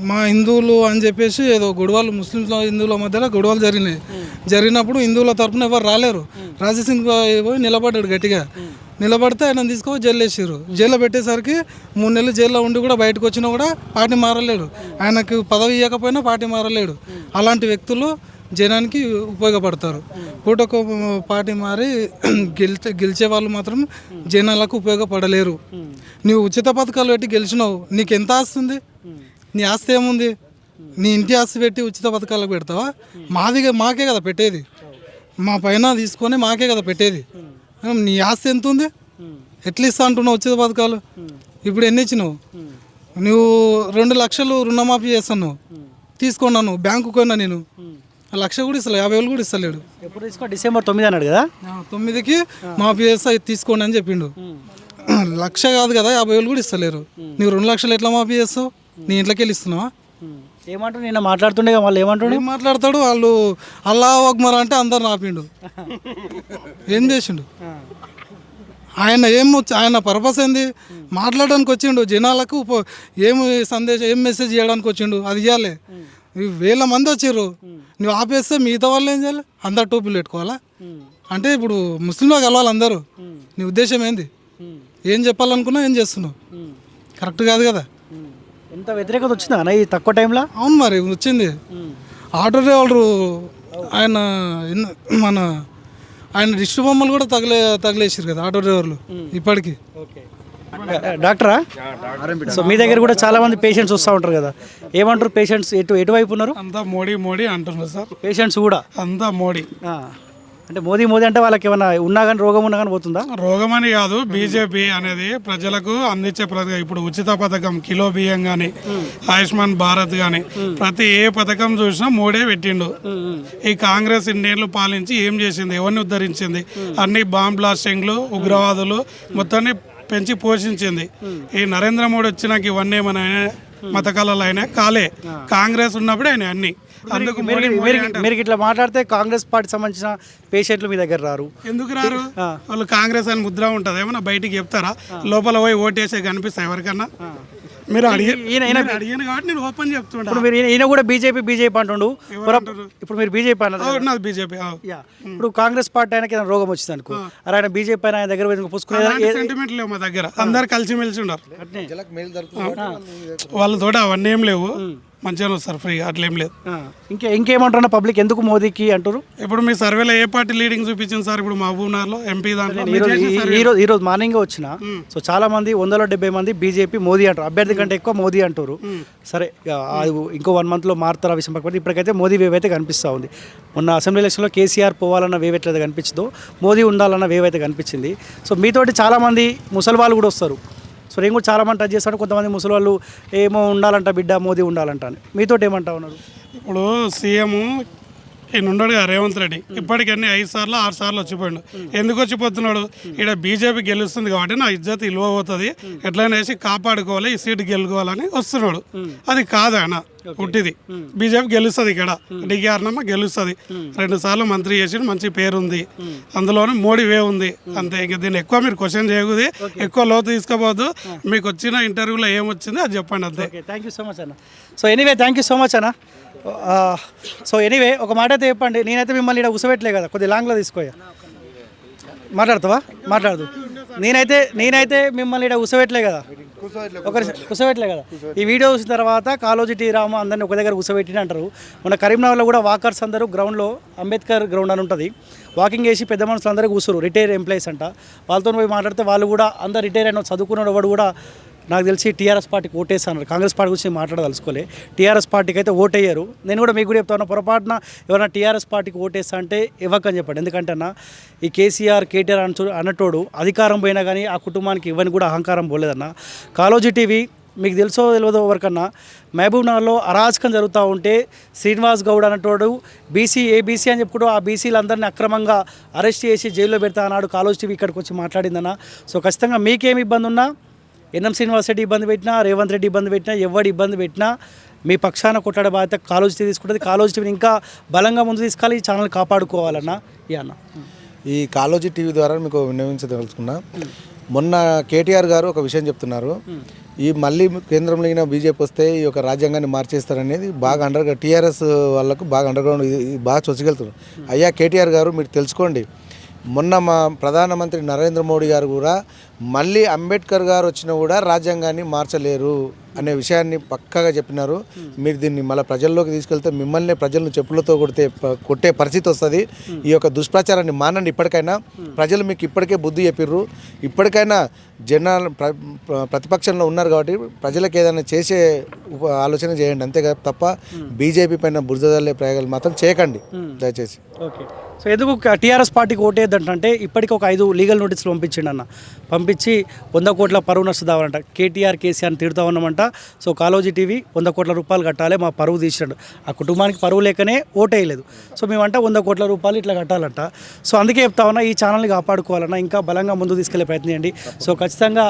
మా హిందువులు అని చెప్పేసి ఏదో గొడవలు, ముస్లింల హిందువుల మధ్యలో గొడవలు జరిగినప్పుడు హిందువుల తరఫున ఎవరు రాలేరు. రాజసింగ్ భాయ్ పోయి నిలబడ్డాడు గట్టిగా. నిలబడితే ఆయన తీసుకొని జైలు వేసారు. జైల్లో పెట్టేసరికి 3 నెలలు జైల్లో ఉండి కూడా బయటకు వచ్చినా కూడా పార్టీ మారలేడు. ఆయనకు పదవి ఇవ్వకపోయినా పార్టీ మారలేడు. అలాంటి వ్యక్తులు జనానికి ఉపయోగపడతారు. పూటకు పార్టీ మారి గెలిచే వాళ్ళు మాత్రం జనాలకు ఉపయోగపడలేరు. నువ్వు ఉచిత పథకాలు పెట్టి గెలిచినావు, నీకు ఎంత ఆస్తి ఉంది? నీ ఆస్తి ఏముంది? నీ ఇంటి ఆస్తి పెట్టి ఉచిత పథకాలకు పెడతావా? మాకే కదా పెట్టేది, మా పైన తీసుకొని మాకే కదా పెట్టేది. నీ ఆస్తి ఎంత ఉంది? ఎట్లా ఇస్తా అంటున్నావు ఉచిత పథకాలు? ఇప్పుడు ఎన్ని ఇచ్చినావు? నువ్వు 2 లక్షలు రుణమాఫీ చేస్తున్నావు, తీసుకున్నాను బ్యాంకు కొన్నా, నేను 1,00,000 కూడా ఇస్తలే, 50,000 కూడా ఇస్తలేడు. ఎప్పుడు తీసుకో డిసెంబర్ 9 అన్నాడు కదా 9కి మాఫీ చేస్తా ఇది తీసుకోండి అని చెప్పిండు. 1,00,000 కాదు కదా 50,000 కూడా ఇస్తలేరు. నీకు 2 లక్షలు ఎట్లా మాఫీ చేస్తావు? నీ ఇంట్లోకి వెళ్ళి ఇస్తున్నావా? ఏమంటాడు నిన్న మాట్లాడుతుండే వాళ్ళు ఏమంటాడు? ఏం మాట్లాడతాడు? వాళ్ళు అల్లా అక్బర్ అంటే అందరు ఆపిండు. ఏం చేసిండు ఆయన? ఆయన పర్పస్ ఏంది? మాట్లాడడానికి వచ్చిండు జనాలకు, ఏమి సందేశం ఏం మెసేజ్ చేయడానికి వచ్చిండు అది ఇవ్వాలి. 1,000 మంది వచ్చారు, నువ్వు ఆపేస్తే మిగతా వాళ్ళు ఏం చేయాలి? అందరు టోపీలు పెట్టుకోవాలా? అంటే ఇప్పుడు ముస్లింలో కలవాలి అందరూ. నీ ఉద్దేశం ఏంది? ఏం చెప్పాలనుకున్నా ఏం చేస్తున్నావు? కరెక్ట్ కాదు కదా. ఎంత వ్యతిరేకత వచ్చిందా అన్న ఈ తక్కువ టైంలో? అవును మరి వచ్చింది. ఆటో డ్రైవర్లు ఆయన దిష్టి బొమ్మలు కూడా తగిలేసారు కదా ఆటో డ్రైవర్లు ఇప్పటికి. డాక్టరా? సో మీ దగ్గర కూడా చాలా మంది పేషెంట్స్ వస్తూ ఉంటారు కదా, ఏమంటారు పేషెంట్స్? ఎటువైపు ఉన్నారు? అంతా మోడీ అంటున్నారు సార్. పేషెంట్స్ కూడా అంతా మోడీ అంటే మోదీ అంటే వాళ్ళకి ఏమైనా ఉన్నా కానీ రోగం ఉన్నా కానీ పోతుందా? రోగం అని కాదు, బీజేపీ అనేది ప్రజలకు అందించే ఇప్పుడు ఉచిత పథకం, కిలో బియ్యం కానీ, ఆయుష్మాన్ భారత్ కానీ, ప్రతి ఏ పథకం చూసినా మోడీ పెట్టిండు. ఈ కాంగ్రెస్ ఇన్నేళ్ళు పాలించి ఏం చేసింది? ఎవరిని ఉద్ధరించింది? అన్ని బాంబ్ బ్లాస్టింగ్లు, ఉగ్రవాదులు మొత్తాన్ని పెంచి పోషించింది. ఈ నరేంద్ర మోడీ వచ్చినాక ఇవన్నీ ఏమైనా మతకాలలో అయినా కాలే. కాంగ్రెస్ ఉన్నప్పుడే అయినా అన్ని. అందుకు మీరు ఇట్లా మాట్లాడితే కాంగ్రెస్ పార్టీ సంబంధించిన పేషెంట్లు మీ దగ్గర రారు. ఎందుకు రారు? వాళ్ళు కాంగ్రెస్ అని ముద్ర ఉంటుంది, ఏమన్నా బయటికి చెప్తారా? లోపల పోయి ఓటేసే కనిపిస్తాయి ఎవరికన్నా? మీరు అడిగాను కాబట్టి నేను ఓపెన్ చెప్తుంటా. ఈయన కూడా బీజేపీ అంటుండు. ఇప్పుడు మీరు బీజేపీ అన్నారు. బీజేపీ ఇప్పుడు కాంగ్రెస్ పార్టీ ఆయనకి ఏదైనా రోగం వచ్చింది అనుకో, అరే ఆయన బీజేపీ ఆయన దగ్గర పుచ్చుకునే సెంటిమెంట్ లేవు మా దగ్గర. అందరు కలిసిమెలిసి ఉన్నారు. వాళ్ళతోటి అవన్నీ ఏం లేవు, మంచిగా వస్తారు ఫ్రీగా, అట్లేం లేదు. ఇంకేమంటున్నా పబ్లిక్ ఎందుకు మోదీకి అంటారు? ఇప్పుడు మీ సర్వేలో ఏ పార్టీ లీడింగ్ చూపించింది సార్? ఇప్పుడు మహబూబ్నగర్లో ఎంపీ దాంట్లో ఈ రోజు మార్నింగ్ వచ్చిన సో చాలా మంది 170 మంది బీజేపీ మోదీ అంటారు, అభ్యర్థి కంటే ఎక్కువ మోదీ అంటారు. సరే ఇంకో 1 monthలో మారుతారా విషయం పక్కన, ఇప్పటికైతే మోదీ వేవ్ అయితే కనిపిస్తూ ఉంది. మొన్న అసెంబ్లీ ఎలక్షన్లో కేసీఆర్ పోవాలన్న వేవ్ ఎట్లయితే కనిపించిందో మోదీ ఉండాలన్న వేవ్ అయితే కనిపించింది. సో మీతోటి చాలామంది ముసలి వాళ్ళు కూడా వస్తారు. సో నేను కూడా చాలామంది టచ్ చేస్తాను. కొంతమంది ముసలి వాళ్ళు ఏమో ఉండాలంట బిడ్డ మోదీ ఉండాలంట అని, మీతో ఏమంటా ఉన్నారు? ఇప్పుడు సీఎం ఈయన ఉన్నాడు కదా రేవంత్ రెడ్డి, ఇప్పటికన్నీ 5 సార్లు 6 సార్లు వచ్చిపోయాడు. ఎందుకు వచ్చిపోతున్నాడు? ఇక్కడ బీజేపీ గెలుస్తుంది కాబట్టి నా ఇజ్జత్ ఇలువ పోతుంది, ఎట్లయినా వేసి కాపాడుకోవాలి, ఈ సీటు గెలుకోవాలని వస్తున్నాడు. అది కాదు ఆయన పుట్టిది. బీజేపీ గెలుస్తుంది, ఇక్కడ డిగ్గారనమ్మ గెలుస్తుంది. 2 సార్లు మంత్రి చేసి మంచి పేరుంది, అందులోనే మోడీ వే ఉంది అంతే. ఇక దీన్ని ఎక్కువ మీరు క్వశ్చన్ చేయకూడదు, ఎక్కువ లోతు తీసుకోవద్దు. మీకు వచ్చిన ఇంటర్వ్యూలో ఏమొచ్చింది అది చెప్పండి అంతే. థ్యాంక్ యూ సో మచ్ అన్న. So anyway thank you so much అన్న. సో ఎనీవే ఒక మాట అయితే చెప్పండి, నేనైతే మిమ్మల్ని ఇక్కడ ఉసబెట్టలే కదా, కొద్దిగా లాంగ్లో తీసుకోయా. మాట్లాడతావా? మాట్లాడదు. నేనైతే మిమ్మల్ని ఇక్కడ ఉసబెట్టలే కదా, కూర్చోబెట్టలే కదా. ఈ వీడియో చూసిన తర్వాత కాళోజీ టీ రాము అందరినీ ఒక దగ్గర కూర్చోబెట్టిన అంటారు. మన కరీంనగర్లో కూడా వాకర్స్ అందరూ గ్రౌండ్లో అంబేద్కర్ గ్రౌండ్ అని ఉంటుంది, వాకింగ్ చేసి పెద్ద మనుషులు అందరూ కూర్చోరు, రిటైర్ ఎంప్లాయీస్ అంట. వాళ్ళతో పోయి మాట్లాడితే వాళ్ళు కూడా అందరు రిటైర్ అయిన చదువుకున్నాడు వాడు కూడా నాకు తెలిసి టీఆర్ఎస్ పార్టీకి ఓటేస్తాను. కాంగ్రెస్ పార్టీ గురించి మాట్లాడదలుచుకోలే, టీఆర్ఎస్ పార్టీకి అయితే ఓటయ్యారు. నేను కూడా మీకు కూడా చెప్తాను, పొరపాటున ఎవరైనా టీఆర్ఎస్ పార్టీకి ఓటేస్తా అంటే ఇవ్వకని చెప్పండి. ఎందుకంటే అన్న ఈ కేసీఆర్ కేటీఆర్ అన్నటోడు అధికారం పోయినా కానీ ఆ కుటుంబానికి ఇవ్వని కూడా అహంకారం పోలేదన్న. కాళోజీ టీవీ మీకు తెలుసో తెలియదో ఎవరికన్నా మహబూబ్నగర్లో అరాచకం జరుగుతూ ఉంటే శ్రీనివాస్ గౌడ్ అన్నటోడు ఏబీసీ అని చెప్పుకుంటూ ఆ బీసీలందరినీ అక్రమంగా అరెస్ట్ చేసి జైల్లో పెడతా అన్నాడు. కాళోజీ టీవీ ఇక్కడికి వచ్చి మాట్లాడిందన్న. సో ఖచ్చితంగా మీకేమి ఇబ్బంది ఉన్నా, ఎన్ఎం శ్రీనివాస్ రెడ్డి ఇబ్బంది పెట్టినా, రేవంత్ రెడ్డి ఇబ్బంది పెట్టినా, ఎవడు ఇబ్బంది పెట్టినా మీ పక్షాన కొట్టాడే బాధ్యత కాళోజీ టీవీ తీసుకుంటుంది. కాళోజీ టీవీని ఇంకా బలంగా ముందు తీసుకెళ్ళి ఈ ఛానల్ కాపాడుకోవాలన్నా. అన్న ఈ కాళోజీ టీవీ ద్వారా మీకు విన్నవించదలుచుకున్నా, మొన్న కేటీఆర్ గారు ఒక విషయం చెప్తున్నారు, ఈ మళ్ళీ కేంద్రంలో అయినా బీజేపీ వస్తే ఈ యొక్క రాజ్యాంగాన్ని మార్చేస్తారనేది బాగా టీఆర్ఎస్ వాళ్ళకు బాగా అండర్గ్రౌండ్ బాగా చొచ్చగలుగుతారు. అయ్యా కేటీఆర్ గారు మీరు తెలుసుకోండి, మొన్న మా ప్రధానమంత్రి నరేంద్ర మోడీ గారు కూడా మళ్ళీ అంబేద్కర్ గారు వచ్చినా కూడా రాజ్యాంగాన్ని మార్చలేరు అనే విషయాన్ని పక్కాగా చెప్పినారు. మీరు దీన్ని మళ్ళీ ప్రజల్లోకి తీసుకెళ్తే మిమ్మల్ని ప్రజలను చెప్పులతో కొట్టే పరిస్థితి వస్తుంది. ఈ యొక్క దుష్ప్రచారాన్ని మానండి. ఇప్పటికైనా ప్రజలు మీకు ఇప్పటికే బుద్ధి చెప్పిర్రు. ఇప్పటికైనా జనాలు ప్రతిపక్షంలో ఉన్నారు కాబట్టి ప్రజలకు ఏదైనా చేసే ఆలోచన చేయండి, అంతేగా తప్ప బీజేపీ పైన బురదలే ప్రయోగాలు మాత్రం చేయకండి దయచేసి. ఓకే. సో ఎందుకు టీఆర్ఎస్ పార్టీకి ఓటేద్దంటే ఇప్పటికి ఒక 5 లీగల్ నోటీసులు పంపించిండు అన్న. పంపించి 100 కోట్ల పరువు నష్టదావాలంట. కేటీఆర్ కేసీఆర్ని తిడుతూ ఉన్నామంట. సో కాలోజీ టీవీ 100 కోట్ల రూపాయలు కట్టాలి, మా పరువు తీసినాడు. ఆ కుటుంబానికి పరువు లేకనే ఓటేయలేదు. సో మేమంట 100 కోట్ల రూపాయలు ఇట్లా కట్టాలంట. సో అందుకే చెప్తా ఉన్నా, ఈ ఛానల్ని కాపాడుకోవాలన్నా, ఇంకా బలంగా ముందుకు తీసుకెళ్లే ప్రయత్నం చేయండి. సో ఖచ్చితంగా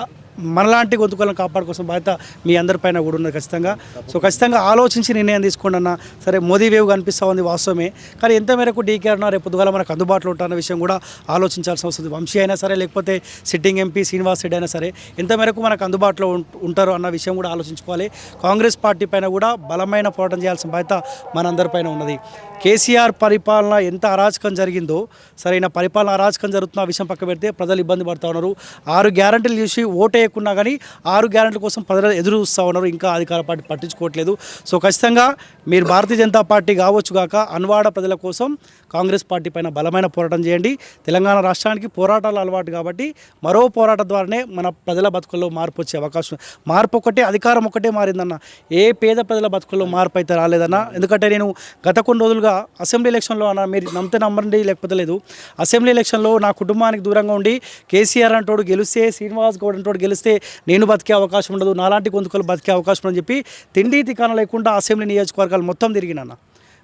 మనలాంటి గొంతుకలను కాపాడుకోసం బాధ్యత మీ అందరిపైన కూడా ఉన్నది ఖచ్చితంగా. సో ఖచ్చితంగా ఆలోచించి నిర్ణయం తీసుకోండి అన్న. సరే మోదీ వేవ్ కనిపిస్తూ ఉంది వాస్తవమే, కానీ ఎంత మేరకు డీకే అన్న రేపు పొద్దుగాల మనకు అందుబాటులో ఉంటున్న విషయం కూడా ఆలోచించాల్సిన అవసరం ఉంది. వంశీ అయినా సరే, లేకపోతే సిట్టింగ్ ఎంపీ శ్రీనివాస్ రెడ్డి అయినా సరే, ఎంత మేరకు మనకు అందుబాటులో ఉంటారో అన్న విషయం కూడా ఆలోచించుకోవాలి. కాంగ్రెస్ పార్టీ పైన కూడా బలమైన పోరాటం చేయాల్సిన బాధ్యత మనందరిపైన ఉన్నది. కేసీఆర్ పరిపాలన ఎంత అరాచకం జరిగిందో, సరైన పరిపాలన అరాచకం జరుగుతున్న విషయం పక్క పెడితే ప్రజలు ఇబ్బంది పడుతూ ఉన్నారు. 6 గ్యారెంటీలు చూసి ఓటేయకున్నా కానీ 6 గ్యారెంటీల కోసం ప్రజలు ఎదురు చూస్తూ ఉన్నారు. ఇంకా అధికార పార్టీ పట్టించుకోవట్లేదు. సో ఖచ్చితంగా మీరు భారతీయ జనతా పార్టీ కావచ్చు కాక అన్వాడ ప్రజల కోసం కాంగ్రెస్ పార్టీ పైన బలమైన పోరాటం చేయండి. తెలంగాణ రాష్ట్రానికి పోరాటాలు అలవాటు కాబట్టి మరో పోరాటం ద్వారానే మన ప్రజల బతుకుల్లో మార్పు వచ్చే అవకాశం. మార్పు ఒకటే, అధికారం ఒకటే మారిందన్న. ఏ పేద ప్రజల బతుకుల్లో మార్పు అయితే రాలేదన్న. ఎందుకంటే నేను గత కొన్ని రోజులుగా అసెంబ్లీ ఎలక్షన్లో అన్న, మీరు నమ్మండి లేకపోతే లేదు, అసెంబ్లీ ఎలక్షన్లో నా కుటుంబానికి దూరంగా ఉండి కేసీఆర్ అంటోడు గెలిస్తే, శ్రీనివాస్ గౌడ్ అంటోడు గెలిస్తే నేను బతికే అవకాశం ఉండదు, నాలాంటి గొంతుకలు బతికే అవకాశం అని చెప్పి తిండి తికాన లేకుండా అసెంబ్లీ నియోజకవర్గాలు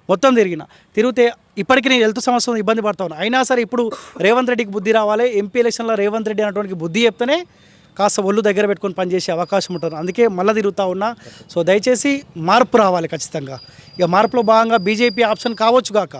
మొత్తం తిరిగితే ఇప్పటికీ నేను హెల్త్ సమస్యలు ఇబ్బంది పడతా ఉన్నాను. అయినా సరే ఇప్పుడు రేవంత్ రెడ్డికి బుద్ధి రావాలి. ఎంపీ ఎలక్షన్లో రేవంత్ రెడ్డి అనేటువంటి బుద్ధి చెప్తేనే కాస్త ఒళ్ళు దగ్గర పెట్టుకొని పనిచేసే అవకాశం ఉంటుంది. అందుకే మళ్ళీ తిరుగుతూ ఉన్నా. సో దయచేసి మార్పు రావాలి ఖచ్చితంగా. ఇక మార్పులో భాగంగా బీజేపీ ఆప్షన్ కావచ్చు కాక,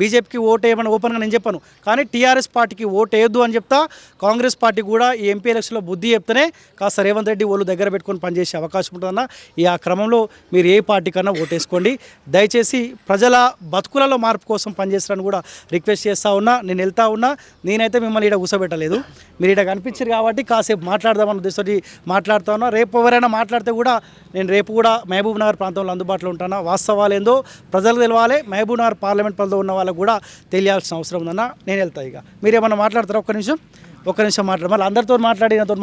బీజేపీకి ఓటు వేయమని ఓపెన్గా నేను చెప్పాను, కానీ టీఆర్ఎస్ పార్టీకి ఓటు వేయొద్దు అని చెప్తా. కాంగ్రెస్ పార్టీ కూడా ఈ ఎంపీ ఎలక్షన్లో బుద్ధి చెప్తేనే కాస్త రేవంత్ రెడ్డి వాళ్ళు దగ్గర పెట్టుకొని పనిచేసే అవకాశం ఉంటుందన్న. ఈ ఆ క్రమంలో మీరు ఏ పార్టీ కన్నా ఓటేసుకోండి. దయచేసి ప్రజల బతుకులలో మార్పు కోసం పనిచేస్తారని కూడా రిక్వెస్ట్ చేస్తూ ఉన్నా. నేను వెళ్తా ఉన్నా. నేనైతే మిమ్మల్ని ఇక్కడ కూర్చోబెట్టలేదు, మీరు ఇక్కడ కనిపించారు కాబట్టి కాసేపు మాట్లాడదామన్న ఉద్దేశంతో మాట్లాడుతూ ఉన్నా. రేపు ఎవరైనా మాట్లాడితే కూడా నేను రేపు కూడా మహబూబ్ నగర్ ప్రాంతంలో అందుబాటులో ఉంటాను. వాస్తవాలు ఏందో ప్రజలకు తెలవాలి, మహబూబ్ నగర్ పార్లమెంట్ పరిధిలో ఉన్న వాళ్ళకు కూడా తెలియాల్సిన అవసరం ఉందన్న. నేను వెళ్తా. ఇక మీరు ఏమన్నా మాట్లాడతారా? ఒక్క నిమిషం మాట్లాడు. మళ్ళీ అందరితో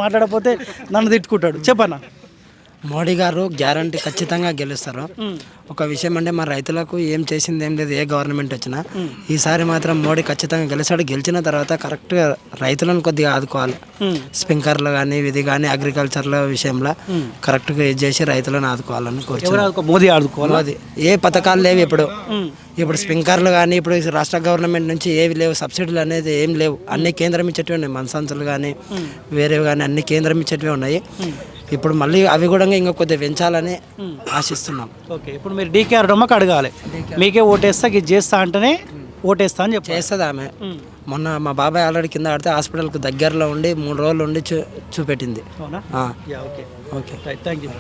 మాట్లాడకపోతే నన్ను తిట్టుకుంటాడు. చెప్పన్నా. మోడీ గారు గ్యారంటీ ఖచ్చితంగా గెలుస్తారు. ఒక విషయం అంటే మా రైతులకు ఏం చేసింది ఏం లేదు, ఏ గవర్నమెంట్ వచ్చినా. ఈసారి మాత్రం మోడీ ఖచ్చితంగా గెలుస్తాడు. గెలిచిన తర్వాత కరెక్ట్గా రైతులను కొద్దిగా ఆదుకోవాలి. స్ప్రింకర్లు కానీ ఇది కానీ అగ్రికల్చర్ల విషయంలో కరెక్ట్గా ఇది చేసి రైతులను ఆదుకోవాలని కోరుతున్నాను. మోదీ ఆదుకోవాలి. ఏ పథకాలు లేవు ఇప్పుడు స్ప్రింకర్లు కానీ ఇప్పుడు రాష్ట్ర గవర్నమెంట్ నుంచి ఏవి లేవు, సబ్సిడీలు అనేది ఏం లేవు. అన్ని కేంద్రం ఇచ్చేటివి ఉన్నాయి. మనసంచులు కానీ వేరేవి కానీ అన్ని కేంద్రం ఇచ్చేటివి ఉన్నాయి. ఇప్పుడు మళ్ళీ అవి కూడా ఇంకా కొద్దిగా పెంచాలని ఆశిస్తున్నాం. ఓకే, ఇప్పుడు మీరు డీకే అడమ్మకి అడగాలి, మీకే ఓటేస్తా ఇది చేస్తా అంటేనే ఓటేస్తా అని చెప్పి చేస్తుంది ఆమె. మొన్న మా బాబాయ్ ఆల్రెడీ కింద ఆడితే హాస్పిటల్కి దగ్గరలో ఉండి 3 రోజులు ఉండి చూపెట్టింది. అవునా? Okay, okay, thank you.